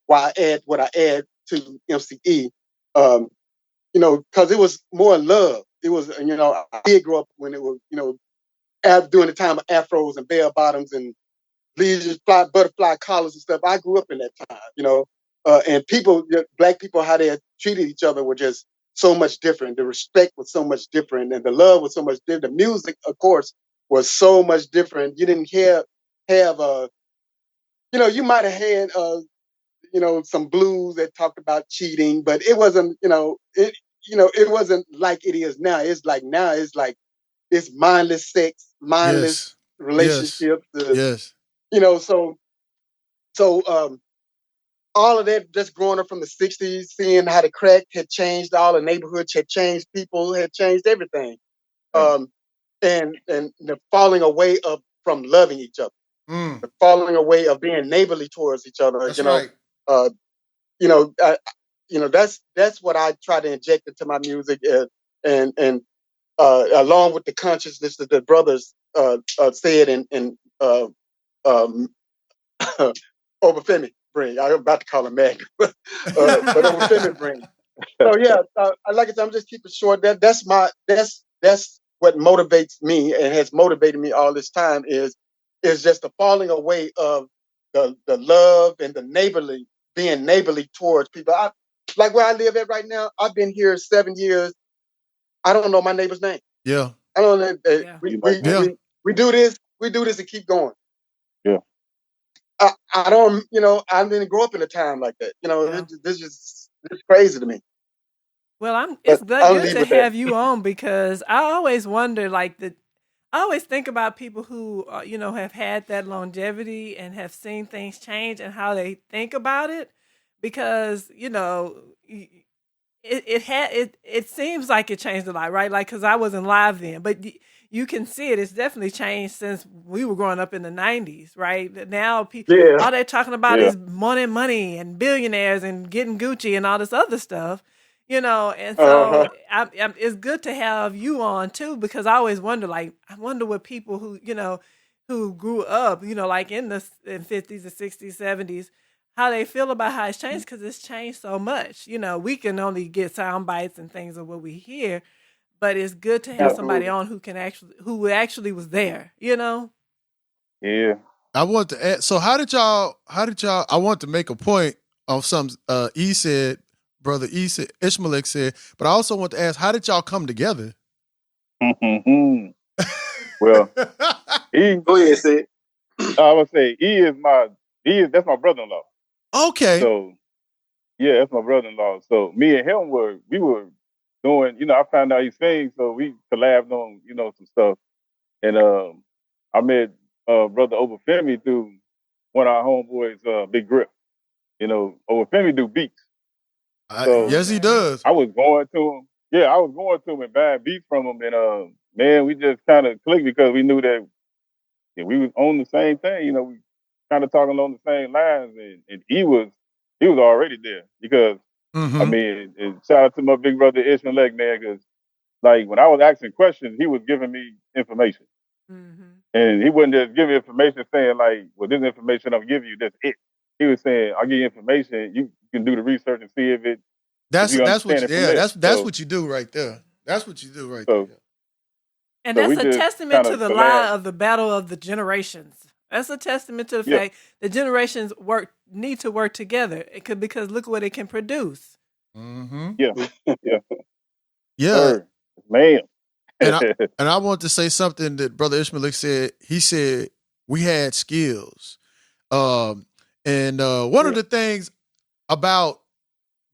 [SPEAKER 12] why I add what I add to MCE. Because it was more love. It was, I did grow up when it was, during the time of afros and bell bottoms and leisure butterfly collars and stuff. I grew up in that time, and people, black people, how they treated each other were just so much different. The respect was so much different, and the love was so much different. The music, of course, was so much different. You didn't have you might have had some blues that talked about cheating, but it wasn't, it wasn't like it is now. It's like now it's mindless sex, mindless relationships.
[SPEAKER 8] Yes.
[SPEAKER 12] So all of that, just growing up from the '60s, seeing how the crack had changed all the neighborhoods, had changed people, had changed everything. And the falling away from loving each other, the falling away of being neighborly towards each other.
[SPEAKER 8] That's right.
[SPEAKER 12] That's what I try to inject into my music, and along with the consciousness that the brothers said and Obafemi bring. I'm about to call him Mag, but Obafemi bring. So yeah, like I said, I'm just keeping it short. That's what motivates me and has motivated me all this time is just the falling away of the love and the being neighborly towards people. Like where I live at right now, I've been here 7 years. I don't know my neighbor's name.
[SPEAKER 8] Yeah.
[SPEAKER 12] I don't know. We do this and keep going.
[SPEAKER 10] Yeah.
[SPEAKER 12] I don't, I didn't grow up in a time like that. It's crazy to me.
[SPEAKER 1] Well, it's good to have you on, because I always wonder, I always think about people who, have had that longevity and have seen things change and how they think about it, because, it seems like it changed a lot, right? Like, because I wasn't live then, but you can see it. It's definitely changed since we were growing up in the 90s, right? Now people, all they're talking about is money and billionaires and getting Gucci and all this other stuff, and so it's good to have you on too, because I always wonder, I wonder what people who grew up, like in the 50s, the 60s, 70s, how they feel about how it's changed, because it's changed so much. We can only get sound bites and things of what we hear, but it's good to have somebody on who actually was there, you know?
[SPEAKER 10] Yeah.
[SPEAKER 8] I want to add, so how did y'all, I want to make a point of something Brother Ishmael said, but I also want to ask, how did y'all come together?
[SPEAKER 10] Well,
[SPEAKER 11] Go ahead, Sid.
[SPEAKER 10] I would say that's my brother-in-law.
[SPEAKER 8] Okay.
[SPEAKER 10] So, yeah, that's my brother-in-law. So me and him we were doing, I found out he sings, so we collabed on, some stuff. And I met Brother Obafemi through one of our homeboys, Big Grip. Obafemi do beats. So
[SPEAKER 8] yes, he does.
[SPEAKER 10] I was going to him. Yeah, I was going to him and buying beats from him. And, man, we just kind of clicked because we knew that we was on the same thing. We kind of talking along the same lines. And he was already there because, I mean, and shout out to my big brother Ishmael, man, because, like, when I was asking questions, he was giving me information. And he wouldn't just give me information saying, like, well, this information I'm giving you, that's it. He was saying, I'll give you information. You can do the research and see if it.
[SPEAKER 8] That's what you do right there. That's what you do right there.
[SPEAKER 1] And that's a testament to the lie of the battle of the generations. That's a testament to the fact that generations need to work together. Because look what it can produce.
[SPEAKER 10] Yeah, man.
[SPEAKER 8] And I want to say something that Brother Ishmael said. He said we had skills. One of the things about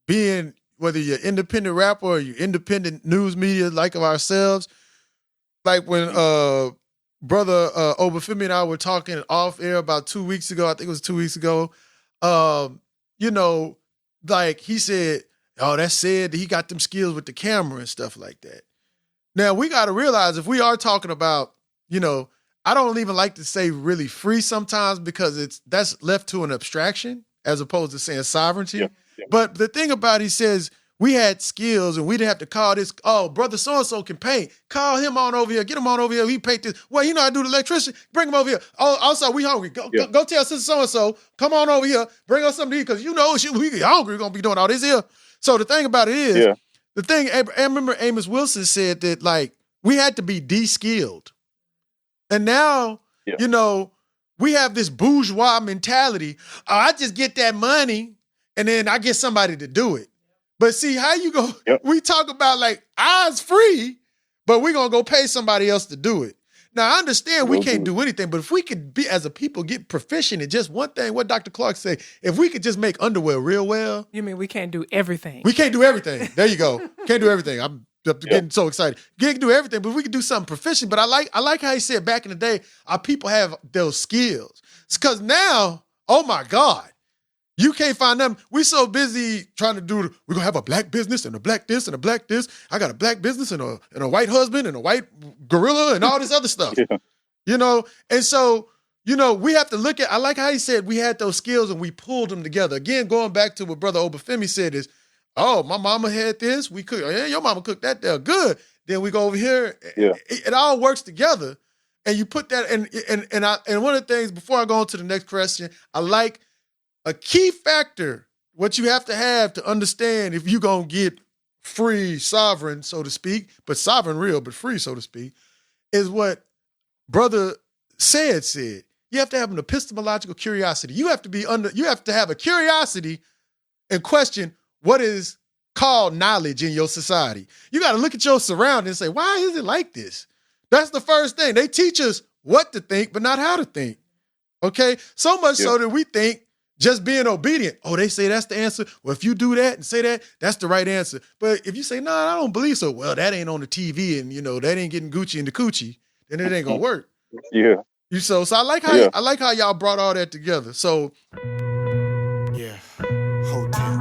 [SPEAKER 8] being, whether you're independent rapper or you're independent news media like of ourselves, like when Brother Obafemi and I were talking off air about 2 weeks ago, I think it was 2 weeks ago, like he said, oh, that said he got them skills with the camera and stuff like that. Now, we got to realize if we are talking about, I don't even like to say really free sometimes because that's left to an abstraction as opposed to saying sovereignty. But the thing about it, he says, we had skills and we didn't have to call this, oh, brother so-and-so can paint. Call him on over here. Get him on over here. He paint this. Well, you know how to do the electrician. Bring him over here. Oh, also, we hungry. Go tell sister so-and-so, come on over here. Bring us something to eat because we hungry. We're going to be doing all this here. So the thing about it is, the thing, I remember Amos Wilson said that, like, we had to be de-skilled. And now, we have this bourgeois mentality. Oh, I just get that money and then I get somebody to do it. But see, how you go, we talk about like, ours free, but we're going to go pay somebody else to do it. Now, I understand we can't do anything, but if we could be, as a people, get proficient in just one thing, what Dr. Clark said, if we could just make underwear real well.
[SPEAKER 1] You mean we can't do everything?
[SPEAKER 8] We can't do everything. There you go. Can't do everything. I'm getting so excited. Can't do everything, but we could do something proficient. But I like how he said back in the day, our people have those skills. It's because now, oh my God, you can't find them. We so busy trying to we're going to have a black business and a black this and a black this. I got a black business and a white husband and a white gorilla and all this other stuff. And so, we have to look at, I like how he said we had those skills and we pulled them together. Again, going back to what Brother Obafemi said is, oh, my mama had this. We cooked. Yeah, your mama cooked that there. Good. Then we go over here. It all works together. And you put that, and one of the things, before I go on to the next question, I like a key factor, what you have to understand if you're going to get free, sovereign, so to speak, but sovereign real, but free, so to speak, is what Brother said. You have to have an epistemological curiosity. You have to have a curiosity and question what is called knowledge in your society. You got to look at your surroundings and say, why is it like this? That's the first thing. They teach us what to think, but not how to think. Okay? So much so that we think just being obedient. Oh, they say that's the answer. Well, if you do that and say that, that's the right answer. But if you say, no, I don't believe so. Well, that ain't on the TV and, that ain't getting Gucci in the coochie, then it ain't going to work.
[SPEAKER 10] Yeah.
[SPEAKER 8] So I like how y'all brought all that together. So.
[SPEAKER 6] Yeah. Hotel.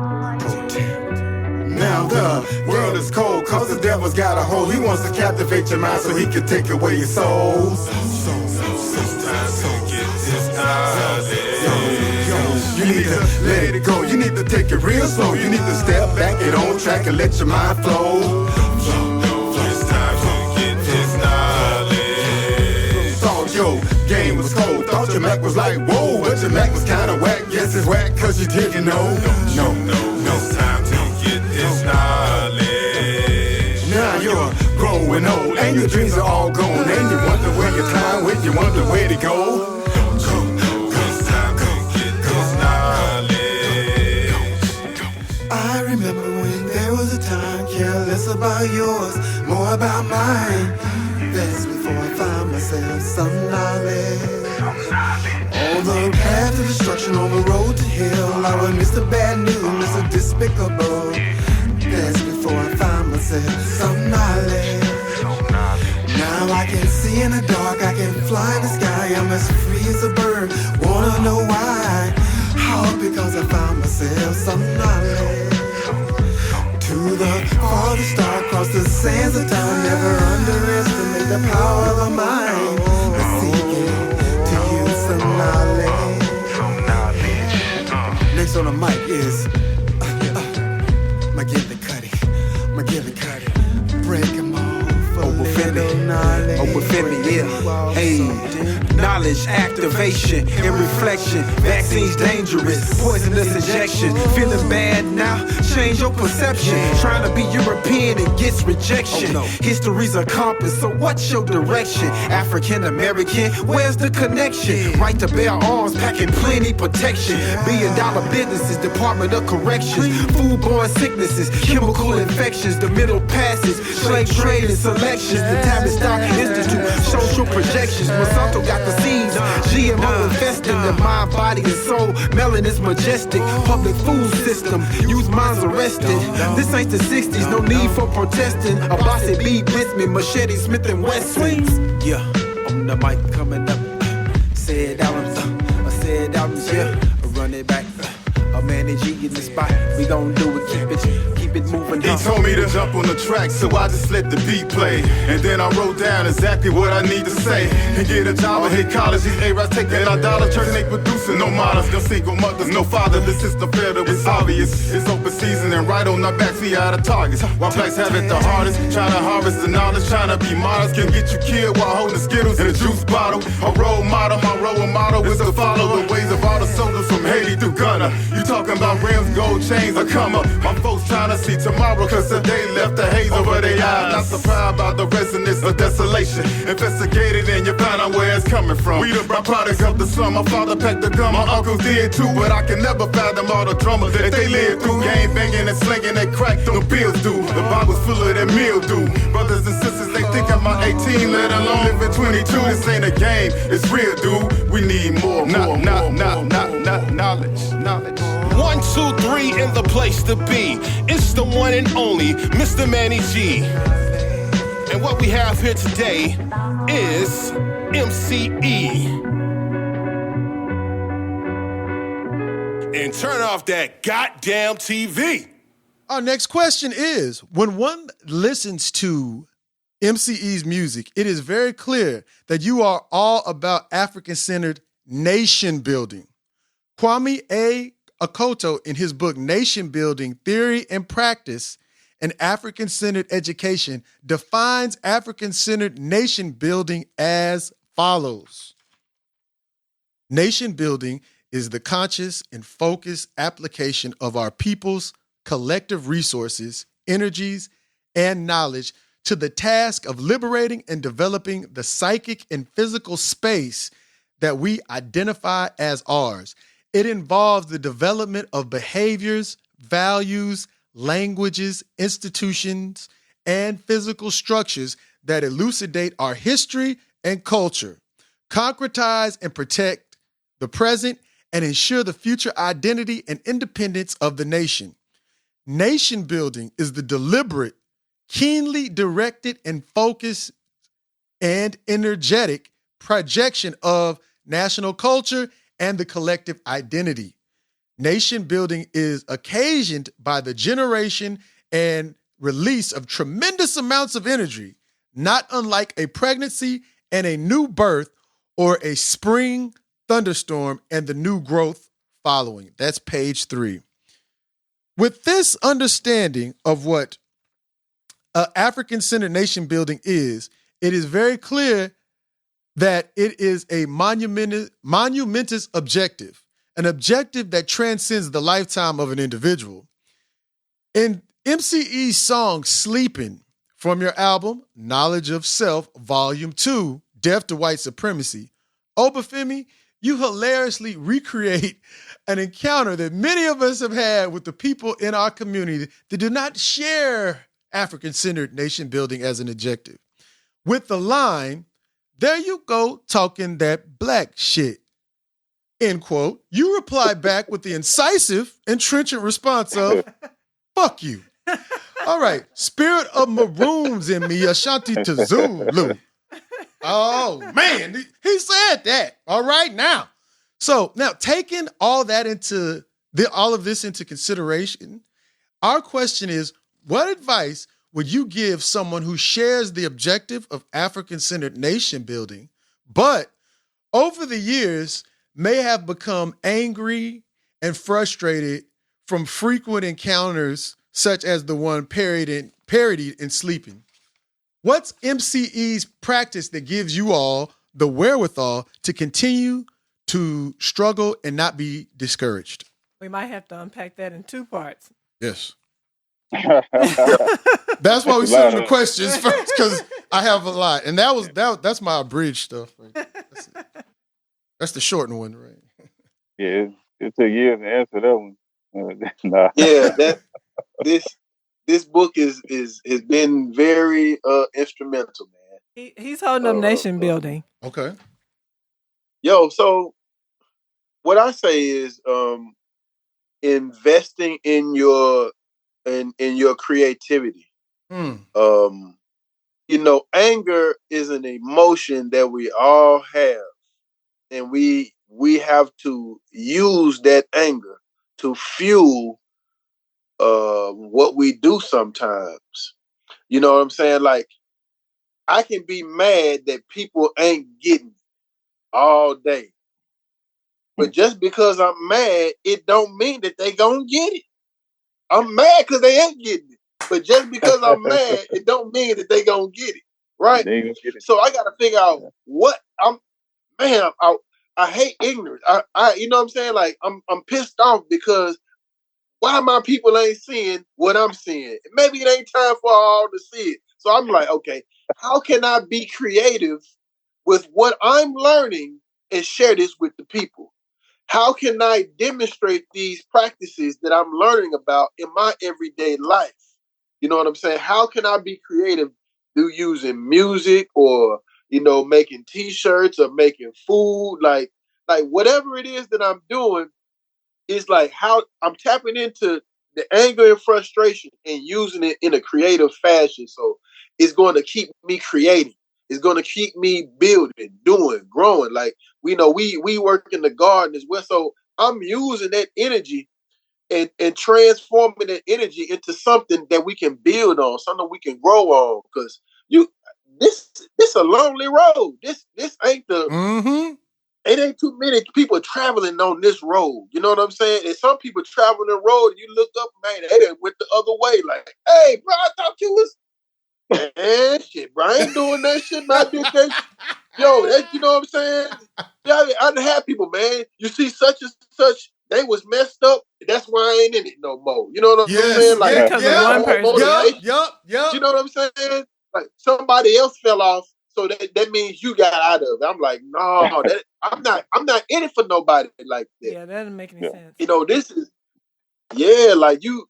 [SPEAKER 6] Now the world is cold cause the devil's got a hold. He wants to captivate your mind so he can take away your soul. You need to let it go. You need to take it real slow. You need to step back, get on track, and let your mind flow. It's time to get this knowledge. Thought your game was cold. Thought your Mac was like, whoa, but your Mac was kinda whack. Yes, it's whack cause you didn't know. No. It's time to get this knowledge. Now you're grown
[SPEAKER 3] growing old, and your dreams are all gone, and you wonder where your time went, you wonder where to go.
[SPEAKER 6] I remember when there was a time, careless about yours, more about mine. That's before I found myself some knowledge. On the path to destruction, on the road to hell, I was Mr. Bad News, Mr. Despicable. That's before I found myself some knowledge. Now I can see in the dark, I can fly in the sky, I'm as free as a bird. Wanna know why? All because I found myself some knowledge. To the farthest star, across the sands of time, never underestimate the power of the mind. But seeking to use some knowledge. Next on the mic is McGillicuddy, break 'em off.
[SPEAKER 13] Overfemi, yeah. Hey, knowledge, activation, and reflection. Vaccines dangerous, poisonous injection. Feeling bad now? Change your perception. Trying to be European and gets rejection. History's a compass, so what's your direction? African American, where's the connection? Right to bear arms, packing plenty protection. $billion businesses, Department of Corrections. Foodborne sicknesses, chemical infections. The Middle Passage, slave trade and selections. The Tavistock Institute, social projections. Monsanto got the seeds, GMO infested in mind, body, and soul. Melanin is majestic. Public food system, youth minds arrested. This ain't the 60s, no need for protesting. A bossy beat with me, machete, Smith and Wesson. Yeah, on the mic coming up. Said albums, yeah. Run it back. A man in G in the spot. We gon' do it, keep it moving.
[SPEAKER 3] He told me to jump on the track, so I just let the beat play. And then I wrote down exactly what I need to say. And get a job or hit college. These A-Rods taking our dollar, church ain't producing. No models, no single mothers, no father. The system failed, it's obvious. It's open season and right on our backs, we out of targets. While blacks have it the hardest, trying to harvest the knowledge, trying to be modest. Can get you killed while holding Skittles in a juice bottle. A role model, my role model is to follow the ways of all the soldiers from Haiti through Ghana. You talking about rims, gold chains, a come up. My folks trying to see tomorrow, cause today left the haze over their eyes. Not surprised about the resonance of desolation. Investigate it and you find out where it's coming from. We the byproduct of the sun. My father packed the gun, my uncles did too. But I can never fathom all the drama that they lived through. Game banging and slinging, they crack, them bills do. The Bible's full of that mildew. Brothers and sisters, they think I'm 18, let alone living 22. This ain't a game, it's real, dude. We need more knowledge.
[SPEAKER 14] 1, 2, 3 in the place to be. It's the one and only Mr. Manny G. And what we have here today is MCE. And turn off that goddamn TV.
[SPEAKER 8] Our next question is, when one listens to MCE's music, it is very clear that you are all about African-centered nation building. Kwame A. Akoto, in his book Nation Building, Theory and Practice, an African-Centered Education, defines African-centered nation building as follows. Nation building is the conscious and focused application of our people's collective resources, energies, and knowledge to the task of liberating and developing the psychic and physical space that we identify as ours. It involves the development of behaviors, values, languages, institutions, and physical structures that elucidate our history and culture, concretize and protect the present, and ensure the future identity and independence of the nation. Nation building is the deliberate, keenly directed and focused and energetic projection of national culture and the collective identity. Nation building is occasioned by the generation and release of tremendous amounts of energy, not unlike a pregnancy and a new birth or a spring thunderstorm and the new growth following. That's page 3. With this understanding of what African-centered nation building is, it is very clear that it is a monumentous objective, an objective that transcends the lifetime of an individual. In MCE's song Sleeping, From your album, Knowledge of Self, Volume 2, Death to White Supremacy, Obafemi, you hilariously recreate an encounter that many of us have had with the people in our community that do not share African-centered nation building as an objective. With the line, "There you go talking that black shit," end quote, you reply back with the incisive and trenchant response of, "Fuck you." All right, Spirit of Maroons in me, Ashanti to Zulu. Oh, man, he said that. All right, now. So now taking all of this into consideration, our question is, what advice would you give someone who shares the objective of African-centered nation building, but over the years may have become angry and frustrated from frequent encounters such as the one parodied in Sleeping? What's MCE's practice that gives you all the wherewithal to continue to struggle and not be discouraged?
[SPEAKER 1] We might have to unpack that in two parts.
[SPEAKER 8] Yes. That's why we send the questions first, because I have a lot. And that's my abridged stuff. Right? That's the shortened one, right?
[SPEAKER 10] Yeah, it took years to answer that one. Nah.
[SPEAKER 11] Yeah, this book has been very instrumental, man.
[SPEAKER 1] He's holding up nation building.
[SPEAKER 8] Okay.
[SPEAKER 11] Yo, so what I say is investing in your creativity. Anger is an emotion that we all have, and we have to use that anger to fuel what we do sometimes. You know what I'm saying? Like, I can be mad that people ain't getting all day. But just because I'm mad, it don't mean that they gonna get it. I'm mad because they ain't getting it. But just because I'm mad, it don't mean that they gonna get it. Right?
[SPEAKER 10] They ain't gonna get it.
[SPEAKER 11] So I gotta figure out what I hate ignorance. I you know what I'm saying? Like, I'm pissed off because why my people ain't seeing what I'm seeing? Maybe it ain't time for all to see it. So I'm like, okay, how can I be creative with what I'm learning and share this with the people? How can I demonstrate these practices that I'm learning about in my everyday life? You know what I'm saying? How can I be creative through using music or, making t-shirts or making food? Like whatever it is that I'm doing is like how I'm tapping into the anger and frustration and using it in a creative fashion. So it's going to keep me creating. It's going to keep me building, doing, growing. Like, we work in the garden as well. So I'm using that energy and transforming that energy into something that we can build on, something we can grow on. Because this a lonely road. This ain't it ain't too many people traveling on this road. You know what I'm saying? And some people traveling the road and you look up, man, they done went the other way. Like, hey, bro, I thought you was man, shit, bro, I ain't doing that shit, man. I did that. Yo, you know what I'm saying? Yeah, I done had people, man. You see such and such, they was messed up. That's why I ain't in it no more. You know what I'm saying? Like,
[SPEAKER 1] because of one person.
[SPEAKER 11] Yup. You know what I'm saying? Like, somebody else fell off, so that means you got out of it. I'm like, no, I'm not in it for nobody like that.
[SPEAKER 1] Yeah, that doesn't make any sense.
[SPEAKER 11] This is like you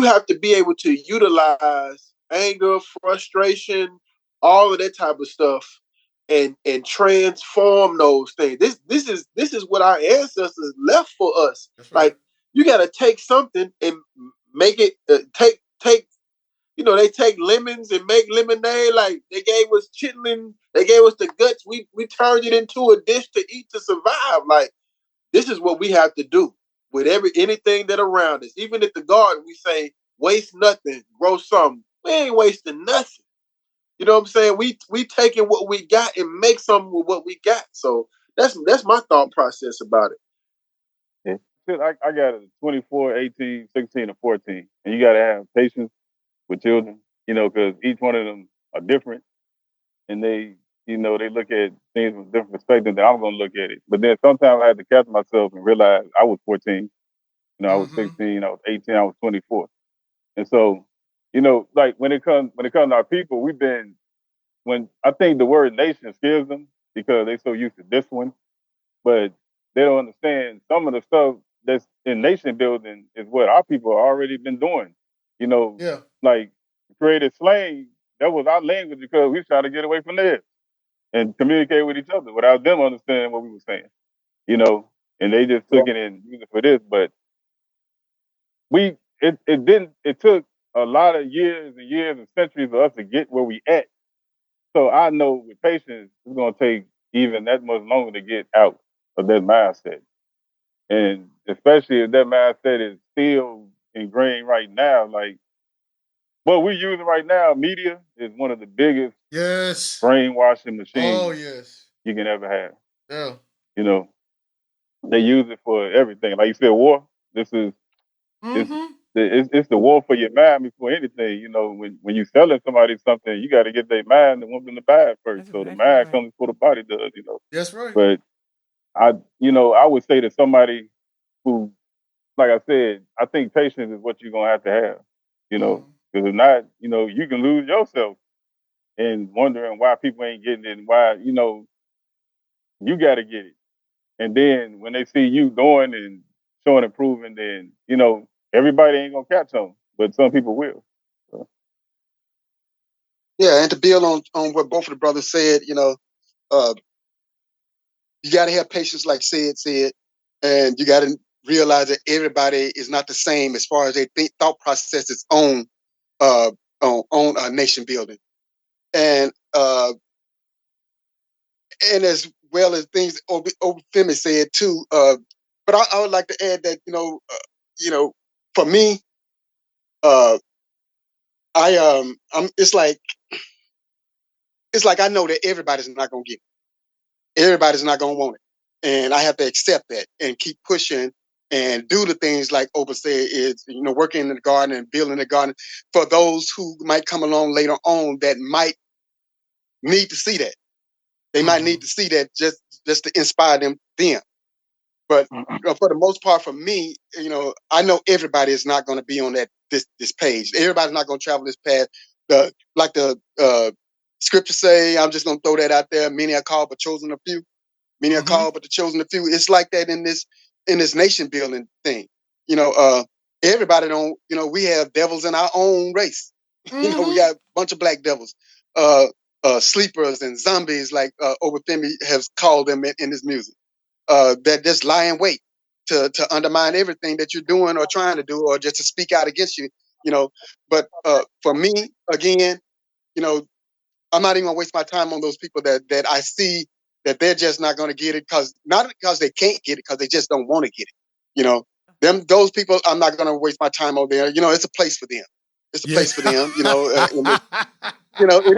[SPEAKER 11] have to be able to utilize anger, frustration, all of that type of stuff, and transform those things. This is what our ancestors left for us. Right. Like, you got to take something and make it take. They take lemons and make lemonade. Like, they gave us chitlin, they gave us the guts. We turned it into a dish to eat to survive. Like, this is what we have to do with anything that around us. Even at the garden, we say, waste nothing, grow something. We ain't wasting nothing. You know what I'm saying? We taking what we got and make something with what we got. So that's my thought process about it.
[SPEAKER 10] Yeah. I got a 24, 18, 16, and 14. And you got to have patience with children, because each one of them are different. And they look at things from different perspectives than I'm going to look at it. But then sometimes I had to catch myself and realize I was 14. I was 16, I was 18, I was 24. And so like when it comes to our people, when I think the word nation scares them because they're so used to this one, but they don't understand some of the stuff that's in nation building is what our people have already been doing.
[SPEAKER 8] Yeah.
[SPEAKER 10] Like created slang, that was our language because we tried to get away from theirs and communicate with each other without them understanding what we were saying. And they just took it and used it for this. But it took a lot of years and years and centuries for us to get where we at. So I know with patience, it's going to take even that much longer to get out of that mindset. And especially if that mindset is still ingrained right now, like what we're using right now, media is one of the biggest brainwashing machines you can ever have.
[SPEAKER 8] Yeah.
[SPEAKER 10] They use it for everything. Like you said, war. This is it's the war for your mind before anything. When you selling somebody something, you got to get their mind and want them to buy it first. So the mind comes before the body does.
[SPEAKER 8] That's right.
[SPEAKER 10] But I would say to somebody who, like I said, I think patience is what you're gonna have to have. Because if not, you can lose yourself and wondering why people ain't getting it and why you got to get it. And then when they see you doing and showing improving, then everybody ain't gonna catch on, but some people will. So.
[SPEAKER 12] Yeah, and to build on what both of the brothers said, you got to have patience, like Sid said, and you got to realize that everybody is not the same as far as their thought processes on nation building, and as well as things Obafemi said too. But I would like to add that for me, it's like I know that everybody's not gonna get it. Everybody's not gonna want it, and I have to accept that and keep pushing and do the things like Oba said is working in the garden and building the garden for those who might come along later on that might need to see that. They might need to see that just to inspire them. But for the most part, for me, I know everybody is not going to be on this page. Everybody's not going to travel this path. Like the scripture say, I'm just going to throw that out there. Many are called, but chosen a few. Many are called, but the chosen a few. It's like that in this nation building thing. Everybody don't. We have devils in our own race. We got a bunch of black devils. Sleepers and zombies, like Obafemi has called them in his music, that just lie in wait to undermine everything that you're doing or trying to do, or just to speak out against you. But for me, again, I'm not even gonna waste my time on those people that I see that they're just not gonna get it not because they can't get it, because they just don't want to get it. Those people, I'm not gonna waste my time over there. It's a place for them. It's a place for them. It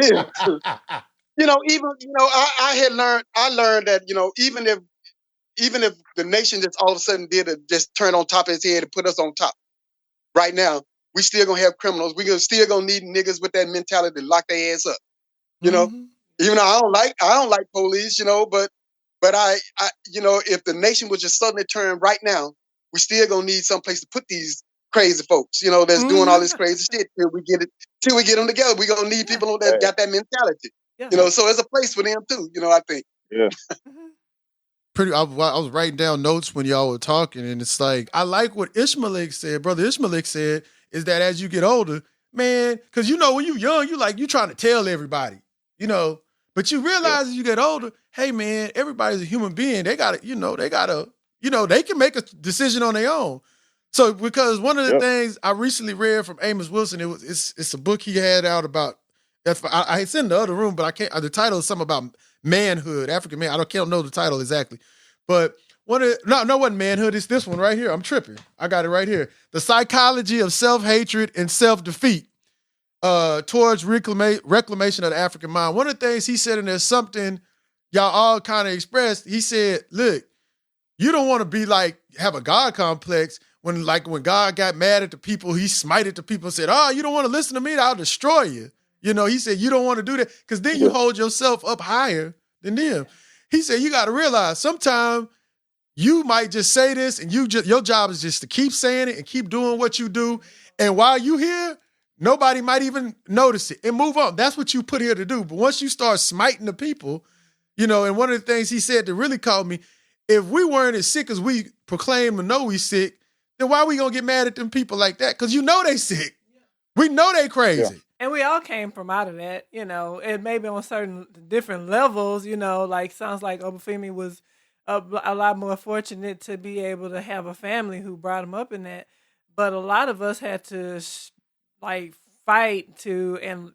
[SPEAKER 12] is. I learned that, even if the nation just all of a sudden just turn on top of its head and put us on top, right now, we still gonna have criminals. We still gonna need niggas with that mentality to lock their ass up. Even though I don't like police, but I if the nation would just suddenly turn right now, we still gonna need some place to put these crazy folks, that's doing all this crazy shit till we get them together. We gonna need people that got that mentality, so it's a place for them too, I think.
[SPEAKER 10] Yeah.
[SPEAKER 8] I was writing down notes when y'all were talking, and it's like, I like what Ishmael said, brother Ishmael said, is that as you get older, man, because when you're young, you trying to tell everybody, but you realize as you get older, hey man, everybody's a human being. They gotta, they can make a decision on their own. So because one of the things I recently read from Amos Wilson, it's a book he had out about, it's in the other room, but I can't, the title is something about manhood, African man. I can't know the title exactly, but it wasn't manhood. It's this one right here. I'm tripping. I got it right here. The Psychology of Self-Hatred and Self-Defeat towards reclamation of the African mind. One of the things he said, and there's something y'all all kind of expressed, he said, look, you don't want to be have a God complex when God got mad at the people, he smited the people and said, oh, you don't want to listen to me, I'll destroy you. He said, you don't want to do that because then you hold yourself up higher than them. He said, you got to realize sometimes you might just say this and your job is just to keep saying it and keep doing what you do. And while you here, nobody might even notice it and move on. That's what you put here to do. But once you start smiting the people, you know, and one of the things he said that really caught me, if we weren't as sick as we proclaim and know we sick, then why are we going to get mad at them people like that? Because you know they sick. We know they crazy.
[SPEAKER 1] Yeah. And we all came from out of that, you know, it may be on certain different levels, you know, like sounds like Obafemi was a lot more fortunate to be able to have a family who brought him up in that. But a lot of us had to fight to and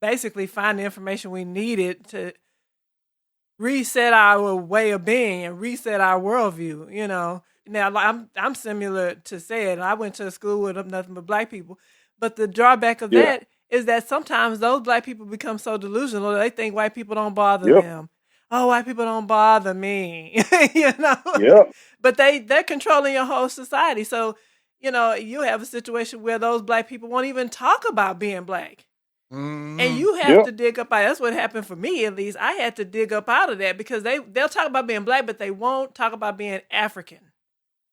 [SPEAKER 1] basically find the information we needed to reset our way of being and reset our worldview, you know. Now, I'm similar to Said. I went to a school with nothing but black people. But the drawback of that is that sometimes those black people become so delusional, they think white people don't bother them. Oh, white people don't bother me, you know?
[SPEAKER 10] Yep.
[SPEAKER 1] But they're controlling your whole society. So, you know, you have a situation where those black people won't even talk about being black. And you have to dig up out. That's what happened for me, at least. I had to dig up out of that because they'll talk about being black, but they won't talk about being African.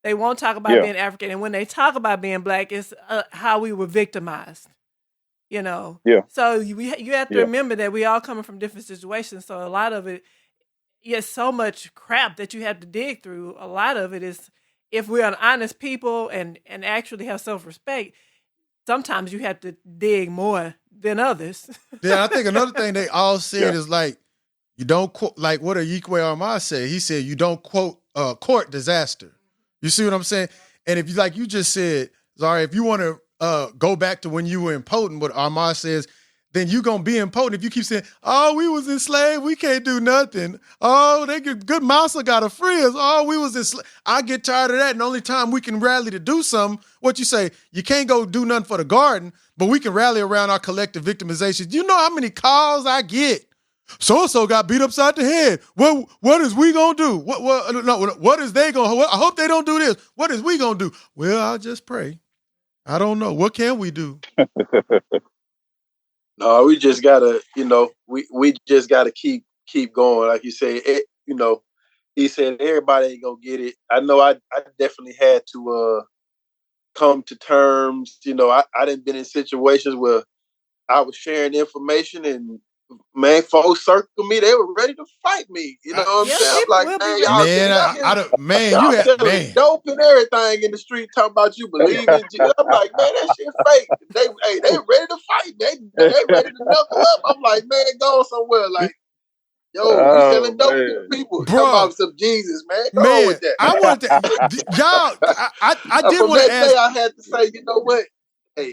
[SPEAKER 1] They won't talk about being African. And when they talk about being black, it's how we were victimized, you know?
[SPEAKER 10] Yeah.
[SPEAKER 1] So you have to remember that we all coming from different situations. So a lot of it, so much crap that you have to dig through. A lot of it is, if we're an honest people and actually have self-respect, sometimes you have to dig more than others.
[SPEAKER 8] Yeah, I think another thing they all said is like, you don't quote, like what Oyikwe Armah said. He said, you don't court disaster. You see what I'm saying? And if you, like you just said, Zara, if you want to go back to when you were impotent, what Armah says, then you going to be impotent if you keep saying, oh, we was enslaved, we can't do nothing. Oh, good Mouser got a frizz. Oh, we was enslaved. I get tired of that, and the only time we can rally to do something, what you say, you can't go do nothing for the garden, but we can rally around our collective victimization. You know how many calls I get? So-and-so got beat upside the head. What is we going to do? What is they going to, I hope they don't do this. What is we going to do? Well, I'll just pray. I don't know. What can we do?
[SPEAKER 11] No, we just gotta, you know, we just gotta keep going. Like you say, you know, he said everybody ain't gonna get it. I know I definitely had to come to terms. You know, I done been in situations where I was sharing information and man, folks circle me. They were ready to fight me. You know what I'm saying? I'm like, man, y'all,
[SPEAKER 8] you
[SPEAKER 11] selling dope and everything in the street talking about you believe in Jesus. I'm like, man, that shit fake. They ready to fight. They ready to knuckle up. I'm like, man, go somewhere. Like, yo, we selling dope to people. Talking about some Jesus, man. Go on with that.
[SPEAKER 8] I wanted to, y'all, I did want to ask.
[SPEAKER 11] I had to say, you know what? Hey,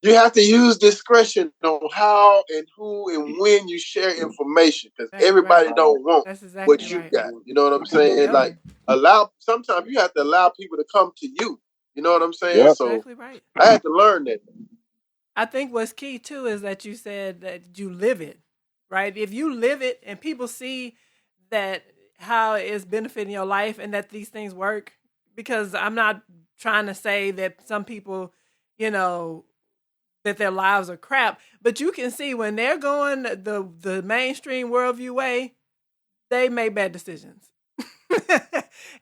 [SPEAKER 11] you have to use discretion on how and who and when you share information, because everybody don't want what you got. You know what I'm saying?
[SPEAKER 1] Yeah.
[SPEAKER 11] Like sometimes you have to allow people to come to you. You know what I'm saying?
[SPEAKER 1] Yep.
[SPEAKER 11] So
[SPEAKER 1] Exactly right.
[SPEAKER 11] I had to learn that.
[SPEAKER 1] I think what's key too is that you said that you live it, right? If you live it and people see that how it's benefiting your life and that these things work, because I'm not trying to say that some people, you know, that their lives are crap, but you can see when they're going the mainstream worldview way, they make bad decisions.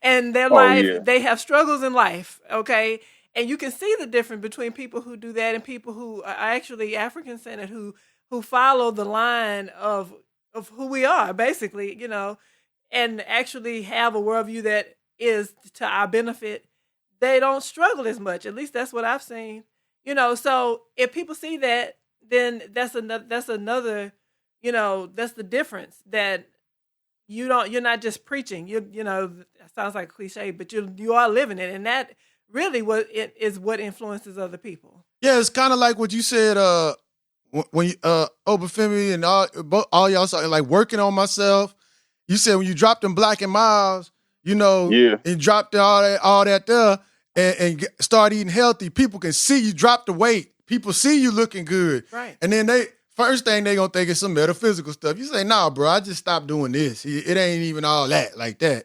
[SPEAKER 1] And their life, they have struggles in life, okay? And you can see the difference between people who do that and people who are actually African-centered, who follow the line of who we are, basically, you know, and actually have a worldview that is to our benefit. They don't struggle as much. At least that's what I've seen. You know, so if people see that, then that's another, you know, that's the difference, that you're not just preaching. You know, it sounds like a cliche, but you are living it, and that really is what influences other people.
[SPEAKER 8] Yeah, it's kind of like what you said when you, Obafemi and all y'all started like working on myself. You said when you dropped them Black and Miles, you know, and dropped all that there. And start eating healthy, people can see you drop the weight. People see you looking good.
[SPEAKER 1] Right.
[SPEAKER 8] And then first thing they gonna think is some metaphysical stuff. You say, nah, bro, I just stopped doing this. It ain't even all that like that.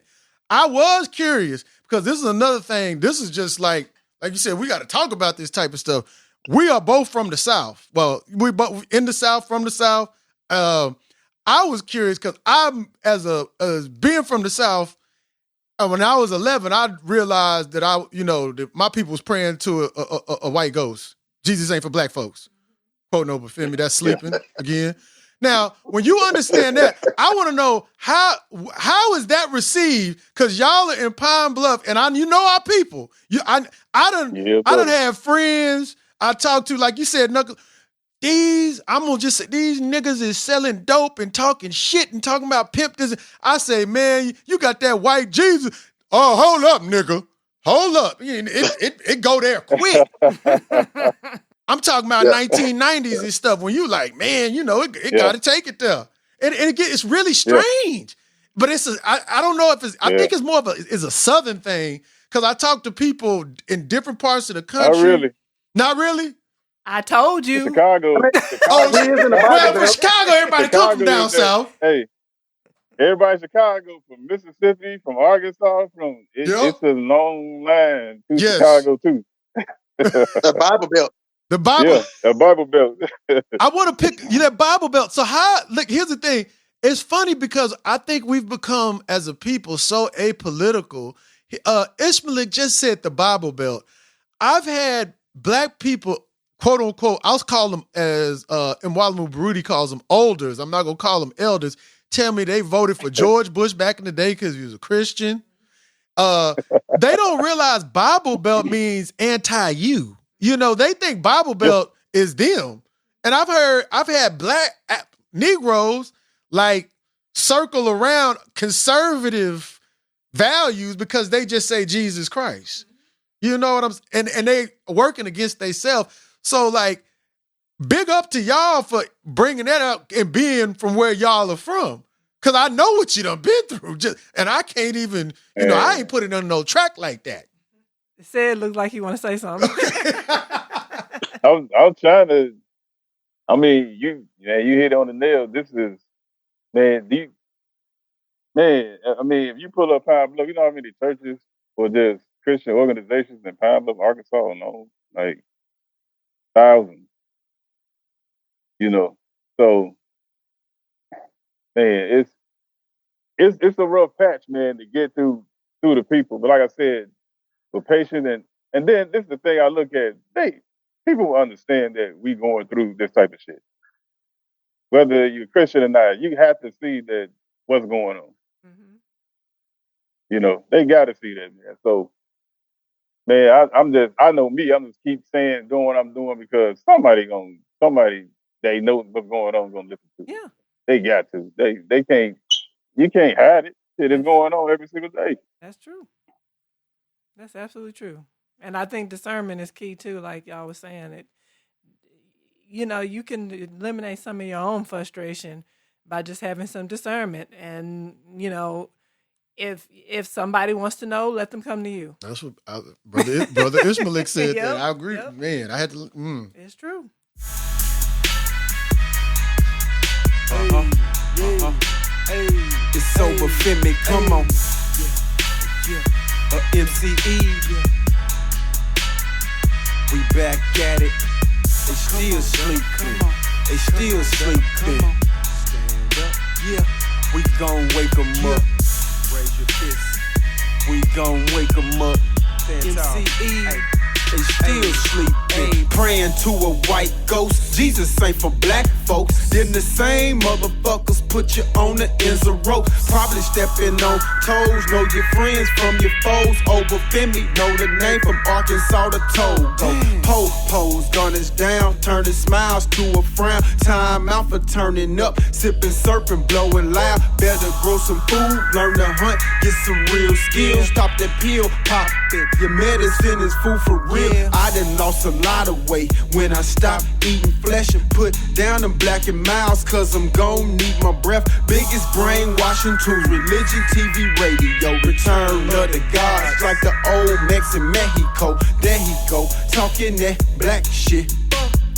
[SPEAKER 8] I was curious because this is another thing. This is just like you said, we got to talk about this type of stuff. We are both from the South. Well, we both in the South, from the South. I was curious because I'm as being from the South. When I was 11, I realized that that my people was praying to a white ghost. Jesus ain't for black folks. Quote no, but feel me, that's sleeping again. Now, when you understand that, I want to know how is that received? Because y'all are in Pine Bluff, and you know our people. I done have friends I talk to, like you said, Knuckles. I'm gonna just say these niggas is selling dope and talking shit and talking about pimp this. I say, man, you got that white Jesus. Oh, hold up, nigga. Hold up. It go there quick. I'm talking about 1990s and stuff when you like, man, it got to take it there. And it's really strange. But I don't know if it's, I think it's more of a Southern thing because I talk to people in different parts of the country.
[SPEAKER 10] Not really.
[SPEAKER 8] Not really?
[SPEAKER 1] I told you.
[SPEAKER 10] Chicago.
[SPEAKER 8] Well, for Chicago, everybody come from down south.
[SPEAKER 10] Hey, everybody in Chicago, from Mississippi, from Arkansas, it's a long line to Chicago too.
[SPEAKER 12] The Bible Belt.
[SPEAKER 8] The Bible.
[SPEAKER 10] Yeah, the Bible Belt.
[SPEAKER 8] I want to pick that Bible Belt. So look, here's the thing. It's funny because I think we've become, as a people, so apolitical. Ishmael just said the Bible Belt. I've had black people, quote unquote, I'll call them as Mwalimu Baruti calls them olders. I'm not going to call them elders. Tell me they voted for George Bush back in the day because he was a Christian. They don't realize Bible Belt means anti-you. They think Bible Belt is them. And I've had black Negroes like circle around conservative values because they just say Jesus Christ. You know what I'm saying? And they working against themselves. So like, big up to y'all for bringing that up and being from where y'all are from. Cause I know what you done been through. And I can't even, I ain't put it on no track like that.
[SPEAKER 1] It said it looked like you want to say something.
[SPEAKER 10] I'm trying to. I mean, you hit on the nail. This is, man. I mean, if you pull up Pine Bluff, you know how many churches or just Christian organizations in Pine Bluff, Arkansas, alone, like thousands. So man, it's a rough patch, man, to get through the people. But like I said, we're patient and then this is the thing I look at. People understand that we going through this type of shit. Whether you're Christian or not, you have to see that what's going on. Mm-hmm. They got to see that, man. So, man, I know me. I'm just keep saying, doing what I'm doing because somebody they know what's going on, gonna listen to.
[SPEAKER 1] Yeah,
[SPEAKER 10] they got to. They can't. You can't hide it. It is going on every single day.
[SPEAKER 1] That's true. That's absolutely true. And I think discernment is key too, like y'all was saying. It, you can eliminate some of your own frustration by just having some discernment. And, if somebody wants to know, let them come to you.
[SPEAKER 8] That's what Brother Ishmael said.
[SPEAKER 1] Yep,
[SPEAKER 8] that. I agree.
[SPEAKER 1] Yep.
[SPEAKER 8] Man, I had to.
[SPEAKER 1] It's true.
[SPEAKER 13] Hey, it's over, Femi. Come on. MCE. We back at it. They still sleeping. They still sleeping. Stand up. Yeah, we gon' wake them up. Raise your fist. We gon' wake them up. MCE. They still sleeping. Praying to a white ghost. Jesus ain't for black folks. Then the same motherfuckers put you on the ends of rope. Probably stepping on toes. Know your friends from your foes. Over Femi, know the name from Arkansas to Togo. Po-pos, gunners down, turning smiles to a frown. Time out for turning up, sipping, surfing, blowing loud. Better grow some food, learn to hunt, get some real skills. Stop that pill, pop it. Your medicine is food for real. I done lost a lot of weight when I stopped eating flesh and put down them black and miles, cause I'm gon' need my breath. Biggest brainwashing tools, religion, TV, radio. Return of the gods, like the old Mex in Mexico. There he go, talking that black shit.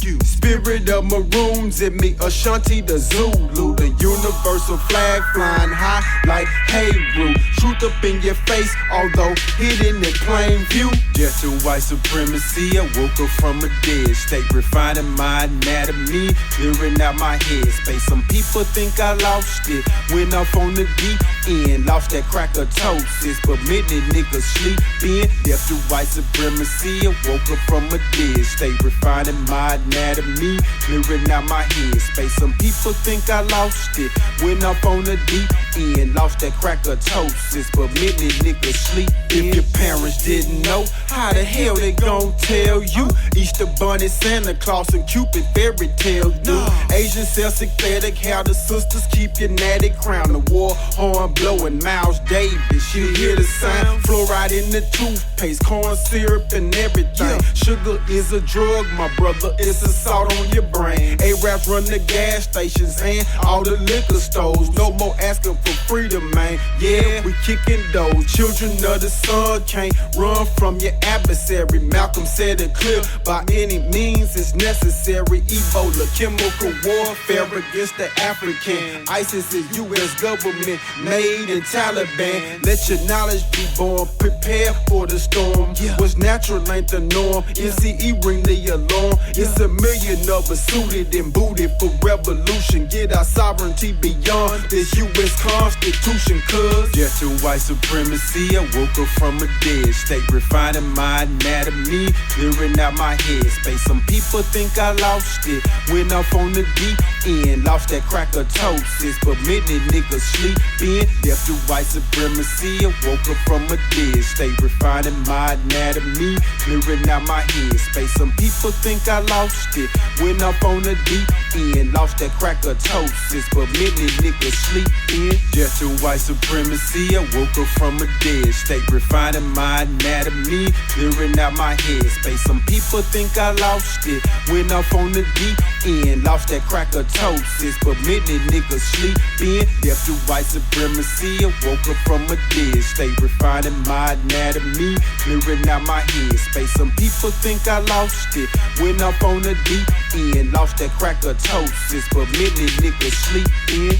[SPEAKER 13] You. Spirit of maroons in me, Ashanti the Zulu. The universal flag flying high like Hey-Ru. Truth up in your face, although hidden in plain view. Just to white supremacy, I woke up from a dead state. Refining my anatomy, clearing out my head space. Some people think I lost it, went off on the deep in. Lost that crackatosis, but many niggas sleeping. Death to white supremacy, I woke up from a dead state. Refining my anatomy, clearing out my head space. Some people think I lost it, went up on the deep end. Lost that crackatosis, but many niggas sleep. If your parents didn't know, how the hell they gon' tell you? Easter Bunny, Santa Claus, and Cupid fairy tales do. Asian sell synthetic, how the sisters keep your natty crown. The war horn blowing, Miles Davis, you hear the sound. Fluoride in the toothpaste, corn syrup and everything. Sugar is a drug, my brother, it's assault on your brain. Arabs run the gas stations and all the liquor stores. No more asking for freedom, man. Yeah, we kicking those. Children of the sun can't run from your adversary. Malcolm said it clear, by any means it's necessary. Ebola, chemical warfare against the African. ISIS is U.S. government made in Taliban. Let your knowledge be born, prepare for the storm. What's natural ain't the norm. MCE ring the alarm. It's a million of us suited and booted for revolution. Get our sovereignty beyond this U.S. Constitution, cuz just to white supremacy, I woke up from a dead state. Refining my anatomy, clearing out my head space. Some people think I lost it, went up on the deep end. Lost that crackatosis, but many niggas sleeping. Death to white supremacy, I woke up from a dead state. Refining my anatomy, clearing out my head space. Some people think I lost it, went up on the deep end. Lost that crackatosis, but many niggas sleeping. Just to white supremacy, I woke up from a dead state. Refining my anatomy, clearing out my head space. Some people think I lost it, went up on the deep end. Lost that crackatosis, but many niggas sleeping. Death to white supremacy, I woke up from a dead state. Refining my anatomy, clearing out my head space. Some people think I lost it, went up on the deep end. Lost that crackatosis, but many niggas sleeping.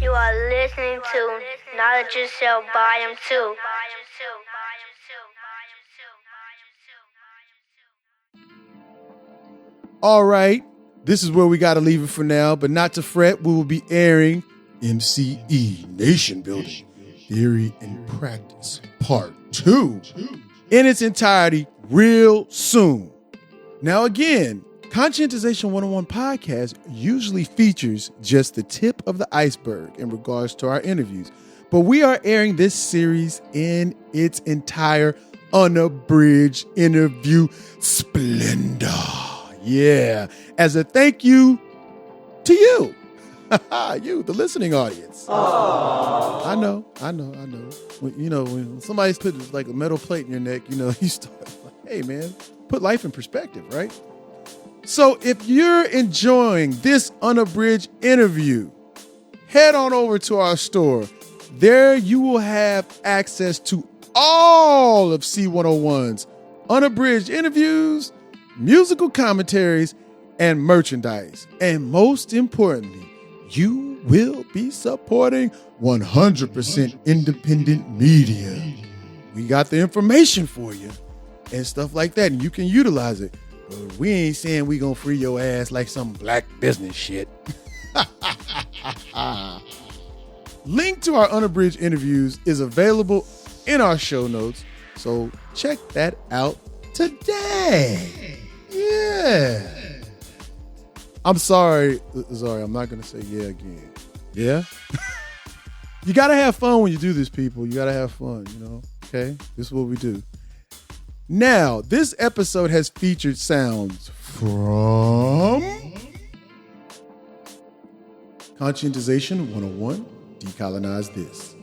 [SPEAKER 15] You are listening to Knowledge Yourself Volume 2.
[SPEAKER 8] All right, this is where we got to leave it for now, but not to fret. We will be airing MCE, Nationbuilding, Theory and Practice, Part 2, in its entirety real soon. Now, again, Conscientization 101 podcast usually features just the tip of the iceberg in regards to our interviews, but we are airing this series in its entire unabridged interview splendor. Yeah, as a thank you to you, you, the listening audience. Aww. I know. When somebody's put like a metal plate in your neck, you start like, hey man, put life in perspective, right? So if you're enjoying this unabridged interview, head on over to our store. There you will have access to all of C101's unabridged interviews, musical commentaries, and merchandise. And most importantly, you will be supporting 100% independent media. We got the information for you and stuff like that, and you can utilize it. But we ain't saying we gonna free your ass like some black business shit. Link to our unabridged interviews is available in our show notes, so check that out today. Yeah. I'm sorry, I'm not gonna say yeah again. Yeah? You gotta have fun when you do this, people. You gotta have fun, okay? This is what we do. Now, this episode has featured sounds from Conscientization 101, Decolonize This,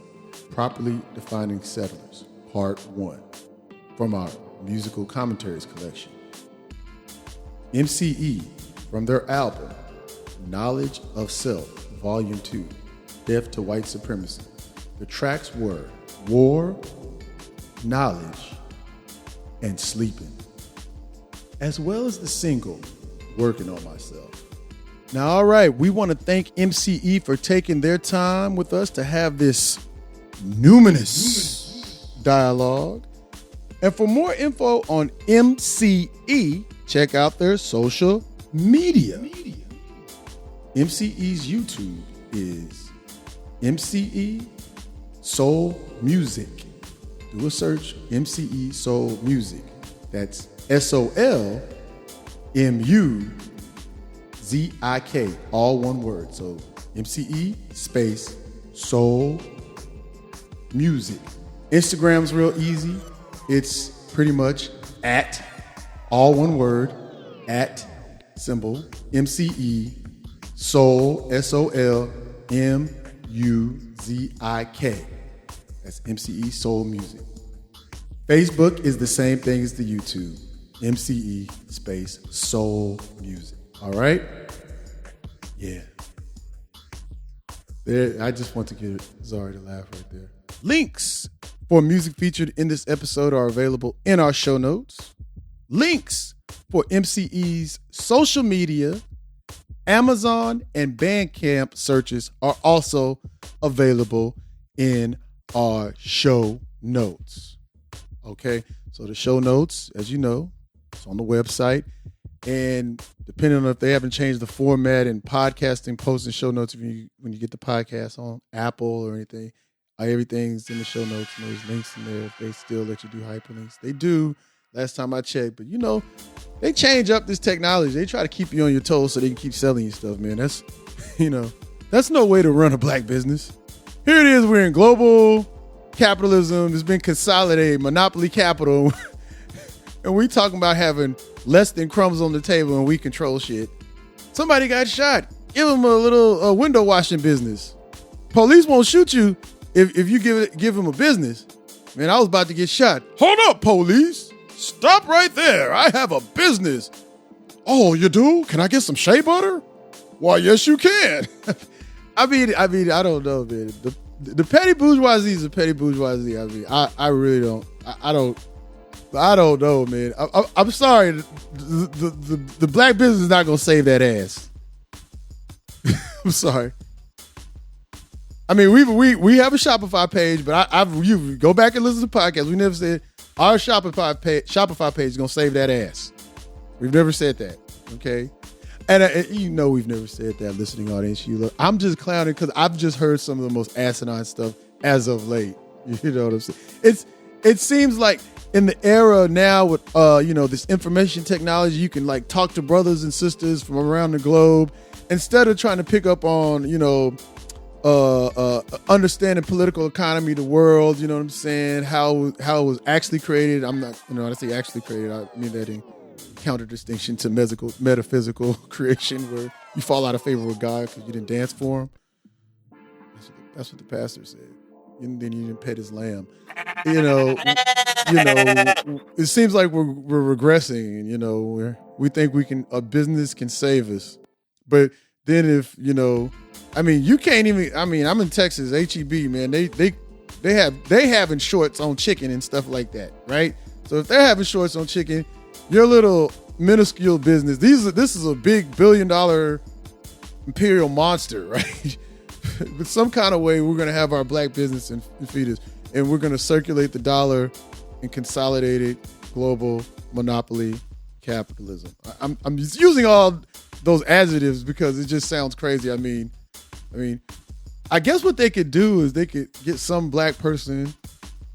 [SPEAKER 8] Properly Defining Settlers, Part 1, from our musical commentaries collection. MCE, from their album, Knowledge of Self, Volume 2, Death to White Supremacy. The tracks were War, Knowledge, and Sleeping, as well as the single, Working on Myself. Now, all right, we want to thank MCE for taking their time with us to have this numinous dialogue. And for more info on MCE, check out their social media. MCE's YouTube is MCE Soul Music. Do a search, MCE Soul Music. That's SOLMUZIK, all one word. So MCE space Soul Music. Instagram's real easy. It's pretty much at, all one word, at symbol, MCE Soul, SOLMUZIK. That's MCE Soul Music. Facebook is the same thing as the YouTube. MCE space Soul Music. All right? Yeah. There, I just want to get Zari to laugh right there. Links for music featured in this episode are available in our show notes. Links for MCE's social media, Amazon, and Bandcamp searches are also available in our show notes. Okay, so the show notes, as you know, it's on the website. And depending on if they haven't changed the format and podcasting, posting show notes when you get the podcast on Apple or anything, everything's in the show notes and there's links in there if they still let you do hyperlinks. They do, last time I checked, but they change up this technology. They try to keep you on your toes so they can keep selling you stuff, man. That's, that's no way to run a black business. Here it is, we're in global capitalism. It's been consolidated, monopoly capital. And we talking about having less than crumbs on the table and we control shit. Somebody got shot. Give them a little window washing business. Police won't shoot you if you give them a business. Man, I was about to get shot. Hold up, police. Stop right there. I have a business. Oh, you do? Can I get some shea butter? Why, yes, you can. I mean, I don't know, man. The petty bourgeoisie is a petty bourgeoisie. I mean, I really don't. I don't know, man. I'm sorry. The black business is not gonna save that ass. I'm sorry. I mean, we have a Shopify page, but you go back and listen to the podcast. We never said our Shopify page is gonna save that ass. We've never said that. Okay. And we've never said that, listening audience. I'm just clowning because I've just heard some of the most asinine stuff as of late. You know what I'm saying? It seems like in the era now with this information technology, you can like talk to brothers and sisters from around the globe instead of trying to pick up on understanding political economy, the world. You know what I'm saying? How it was actually created. I'm not, when I say actually created, I mean that in counter-distinction to metaphysical creation, where you fall out of favor with God because you didn't dance for him. That's what the pastor said. And then you didn't pet his lamb. It seems like we're regressing, and we think a business can save us. But then if, you can't even, I'm in Texas, HEB, man, they having shorts on chicken and stuff like that, right? So if they're having shorts on chicken, your little minuscule business, this is a big $1 billion imperial monster, right? But some kind of way we're going to have our black business and feed us, and we're going to circulate the dollar in consolidated global monopoly capitalism. I'm just using all those adjectives because it just sounds crazy. I mean, I guess what they could do is they could get some black person,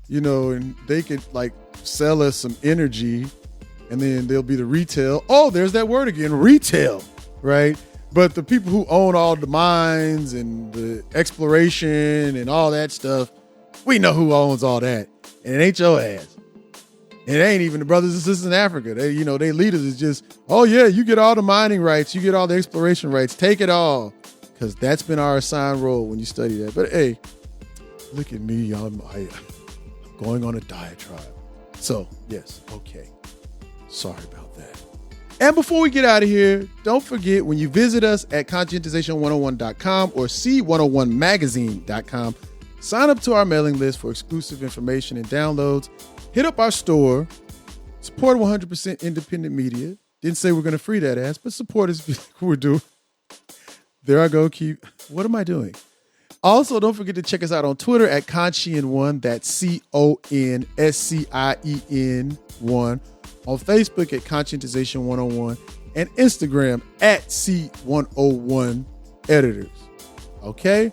[SPEAKER 8] and they could like sell us some energy. And then there'll be the retail. Oh, there's that word again, retail, right? But the people who own all the mines and the exploration and all that stuff, we know who owns all that. And it ain't your ass. It ain't even the brothers and sisters in Africa. They leaders is just, oh yeah, you get all the mining rights, you get all the exploration rights, take it all. Because that's been our assigned role when you study that. But hey, look at me, I'm going on a diatribe. So, yes, okay. Sorry about that. And before we get out of here, don't forget, when you visit us at Conscientization101.com or C101magazine.com, sign up to our mailing list for exclusive information and downloads. Hit up our store. Support 100% independent media. Didn't say we're going to free that ass, but support us like we're doing. There I go. What am I doing? Also, don't forget to check us out on Twitter at Conscien1. That's CONSCIEN1. On Facebook at Conscientization 101 and Instagram at C101 Editors. Okay?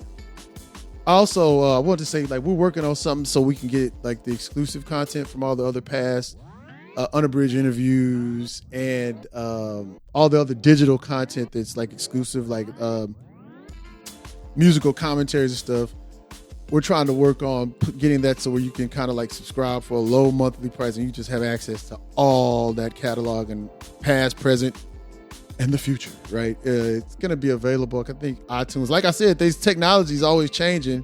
[SPEAKER 8] Also, I want to say, like, we're working on something so we can get like the exclusive content from all the other past unabridged interviews and all the other digital content that's like exclusive, like musical commentaries and stuff. We're trying to work on getting that so where you can kind of like subscribe for a low monthly price and you just have access to all that catalog and past, present, and the future, right? It's going to be available, I think, iTunes. Like I said, these technology is always changing,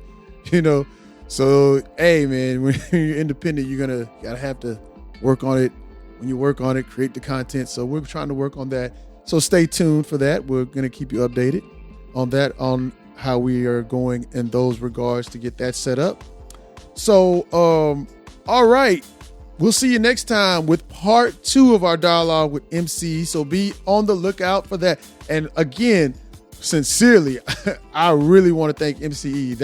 [SPEAKER 8] you know. So, hey, man, when you're independent, you're gotta have to work on it. When you work on it, create the content. So we're trying to work on that. So stay tuned for that. We're going to keep you updated on that, on how we are going in those regards to get that set up. So, all right. We'll see you next time with part 2 of our dialogue with MCE. So be on the lookout for that. And again, sincerely, I really want to thank MCE.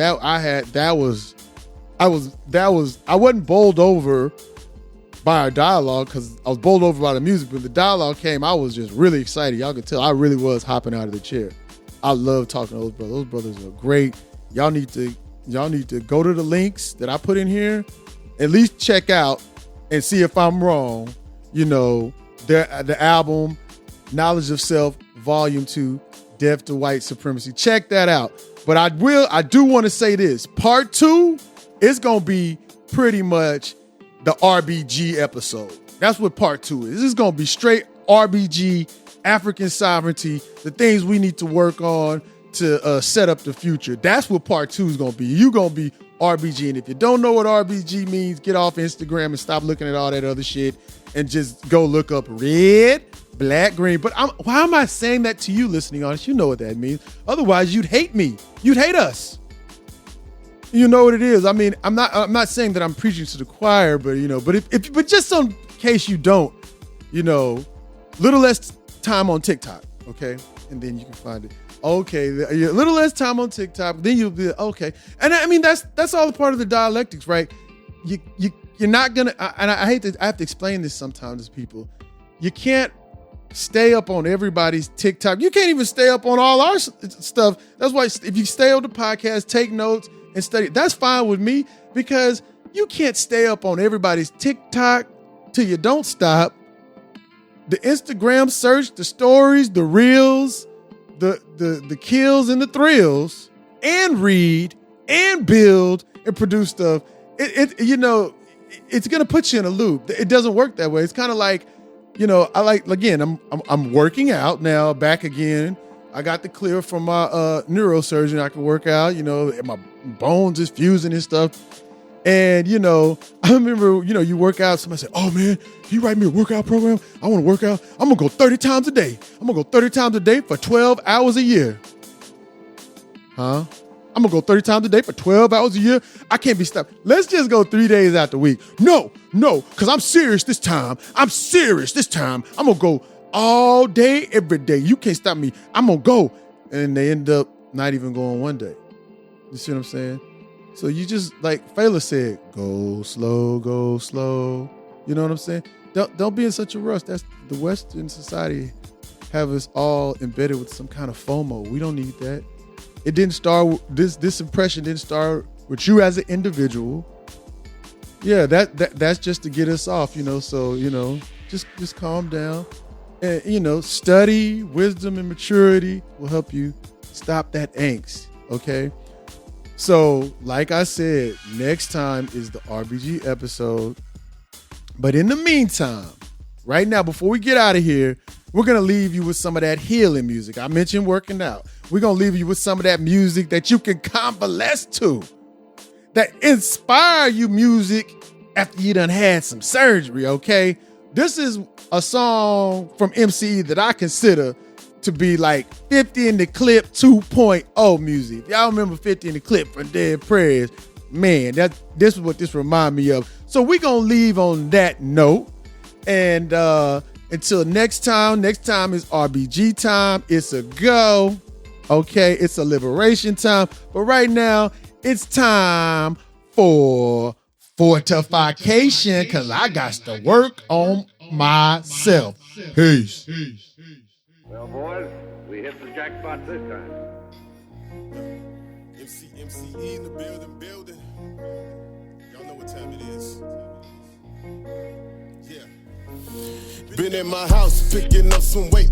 [SPEAKER 8] I wasn't bowled over by our dialogue because I was bowled over by the music, but the dialogue came, I was just really excited. Y'all could tell I really was hopping out of the chair. I love talking to those brothers. Those brothers are great. Y'all need to go to the links that I put in here, at least check out and see if I'm wrong. You know, the album Knowledge of Self, Volume 2, Death to White Supremacy. Check that out. But I do want to say this. Part 2 is going to be pretty much the RBG episode. That's what part 2 is. This is going to be straight RBG, African sovereignty, the things we need to work on to set up the future. That's what part 2 is going to be. You're going to be RBG. And if you don't know what RBG means, get off Instagram and stop looking at all that other shit and just go look up red, black, green. But why am I saying that to you listening on this? You know what that means. Otherwise, you'd hate me. You'd hate us. You know what it is. I mean, I'm not saying that I'm preaching to the choir, but you know, but just in case you don't, you know, little less time on TikTok, okay? And then you can find it. Okay, a little less time on TikTok, then you'll be okay. And I mean, that's all a part of the dialectics, right? You're not gonna, and I have to explain this sometimes to people. You can't stay up on everybody's TikTok. You can't even stay up on all our stuff. That's why if you stay on the podcast, take notes and study, that's fine with me, because you can't stay up on everybody's TikTok till you don't stop. The Instagram search, the stories, the reels, the kills and the thrills, and read and build and produce stuff. It's gonna put you in a loop. It doesn't work that way. It's kind of like, you know, I'm working out now, back again. I got the clear from my neurosurgeon. I can work out, you know, and my bones is fusing and stuff. And, you know, I remember, you know, you work out, somebody said, oh man, can you write me a workout program? I want to work out. I'm going to go 30 times a day. I'm going to go 30 times a day for 12 hours a year. Huh? I'm going to go 30 times a day for 12 hours a year. I can't be stopped. Let's just go 3 days out the week. No, because I'm serious this time. I'm going to go all day, every day. You can't stop me. I'm going to go. And they end up not even going one day. You see what I'm saying? So you just, like Fela said, go slow, go slow. You know what I'm saying? Don't be in such a rush. That's the Western society have us all embedded with some kind of FOMO. We don't need that. It didn't start, this impression didn't start with you as an individual. Yeah, that's just to get us off, you know. So, you know, just calm down. And, you know, study, wisdom, and maturity will help you stop that angst, okay? So, like I said, next time is the RBG episode. But in the meantime, right now, before we get out of here, we're going to leave you with some of that healing music. I mentioned working out. We're going to leave you with some of that music that you can convalesce to, that inspire you music after you done had some surgery, okay? This is a song from MCE that I consider to be like 50 in the Clip 2.0 music. Y'all remember 50 in the Clip from Dead Prayers? Man, this is what this remind me of. So we're going to leave on that note. And until next time is RBG time. It's a go. Okay, it's a liberation time. But right now, it's time for fortification, because I got to work on myself. Peace.
[SPEAKER 16] Well, boys, we hit the jackpot this time.
[SPEAKER 14] MCE in the building. Y'all know what time it is. Yeah. Been in my house, picking up some weight,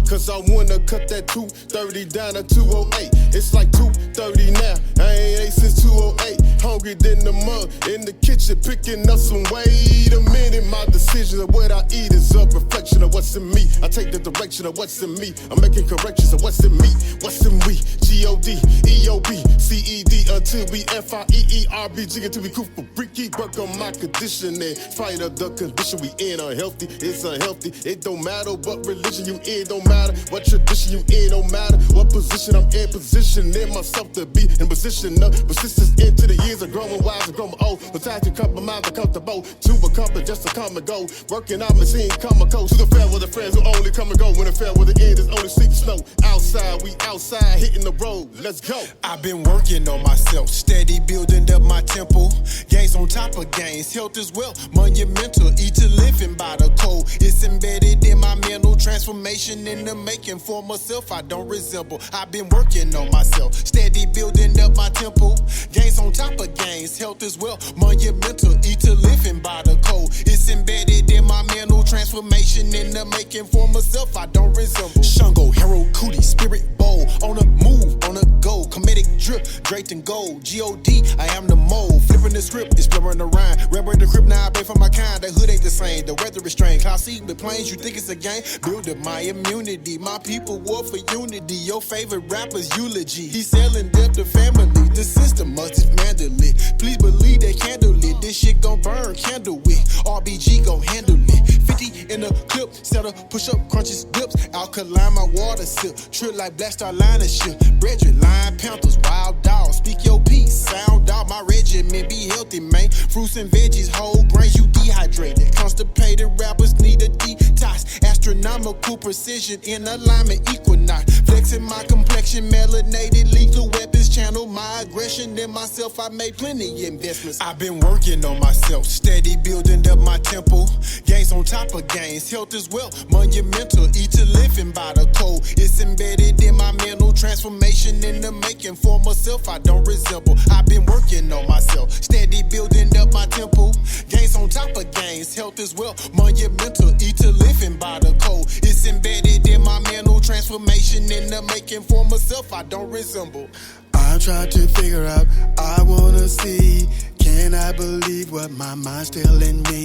[SPEAKER 14] cause I wanna cut that 230 down to 208. It's like 230 now, I ain't ate since 208. Hungry than the mug, in the kitchen, picking up some weight. A minute, my decision of what I eat is a reflection of what's in me. I take the direction of what's in me. I'm making corrections of what's in me, what's in we. G-O-D, E-O-B, C-E-D, until we F-I-E-E-R-B-G, until we cool for freaky. Work on my conditioning, fight of the condition we in. Unhealthy, it's unhealthy. It don't matter what religion you in, don't matter what tradition you in, don't matter what position I'm in. Positioning myself to be in position of persistence into the years of growing wise and growing old. But time to compromise and comfortable to accomplish just to come and go. Working out machine, come and go to the fair with the friends who only come and go. When the fair with the end is only sleep and snow. Outside, we outside hitting the road. Let's go.
[SPEAKER 13] I've been working on myself, steady building up my temple. Gains on top of gains, health is wealth, monumental. Eat to living by the code. It's embedded in my mental transformation in the making for myself. I don't resemble. I've been working on myself, steady building up my temple. Gains on top of gains, health is wealth, monumental. Eat to living by the code. It's embedded in my mental transformation in the making for myself. I don't resemble. Shango, Harold, Cootie, Spirit Bowl, on the move, on the go. Comedic drip, draped in gold. G-O-D, I am the mold. Flipping the script, exploring the rhyme. Remember the crib now, I pay for my kind. The hood ain't the same, the weather is strange. Cloud seat with planes, you think it's a game? Building my immunity, my people war for unity. Your favorite rapper's eulogy. He's selling death to family. The system must dismantle it. Please believe they handle it. This shit gon' burn, candle it. RBG gon' handle it. 50 in the clip, set up, push up, crunches, dips. Alkaline, my water sip. Trip like Black Star Line and shit. Brethren, Lion Panthers, Wild Dogs. Speak your piece, sound out my regimen. Be healthy, man. Fruits and veggies, whole grains, you dehydrated. Constipated rappers need a detox. Astronomical precision in alignment, equinox. Flexing my complexion, melanated, lethal weapons. Channel my aggression in myself. I made plenty investments. I've been working on myself, steady building up my temple. Gains on top of gains, health is wealth, monumental. Eat to living by the code. It's embedded in my mental transformation in the making for myself. I don't resemble. I've been working on myself, steady building up my temple. Gains on top of gains, health is wealth, monumental. Eat to living by the code. It's embedded in my mental transformation in the making for myself. I don't resemble.
[SPEAKER 16] I'm trying to figure out, I wanna see, can I believe what my mind's telling me?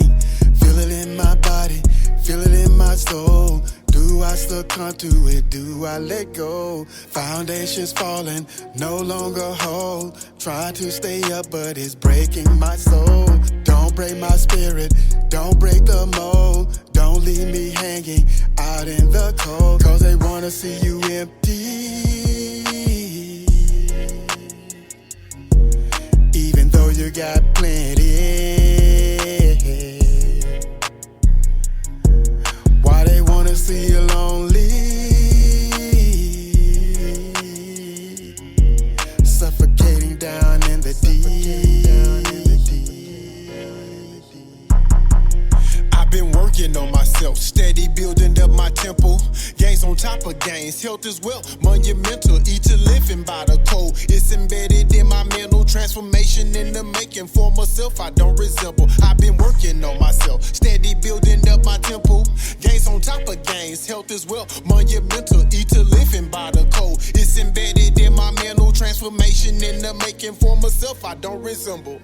[SPEAKER 16] Feel it in my body, feel it in my soul. Do I succumb to it? Do I let go? Foundations falling, no longer hold. Try to stay up, but it's breaking my soul. Don't break my spirit, don't break the mold. Don't leave me hanging out in the cold. Cause they wanna see you empty. Even though you got plenty. Why they wanna see you lonely? Suffocating down in the deep.
[SPEAKER 13] I've been working on myself, steady building up my temple. Gains on top of gains, health is wealth, monumental. Eat to living by the code. It's embedded in my mental transformation in the making for myself. I don't resemble. I've been working on myself, steady building up my temple. Gains on top of gains, health is wealth, monumental. Eat to living by the code. It's embedded in my mental transformation in the making for myself. I don't resemble.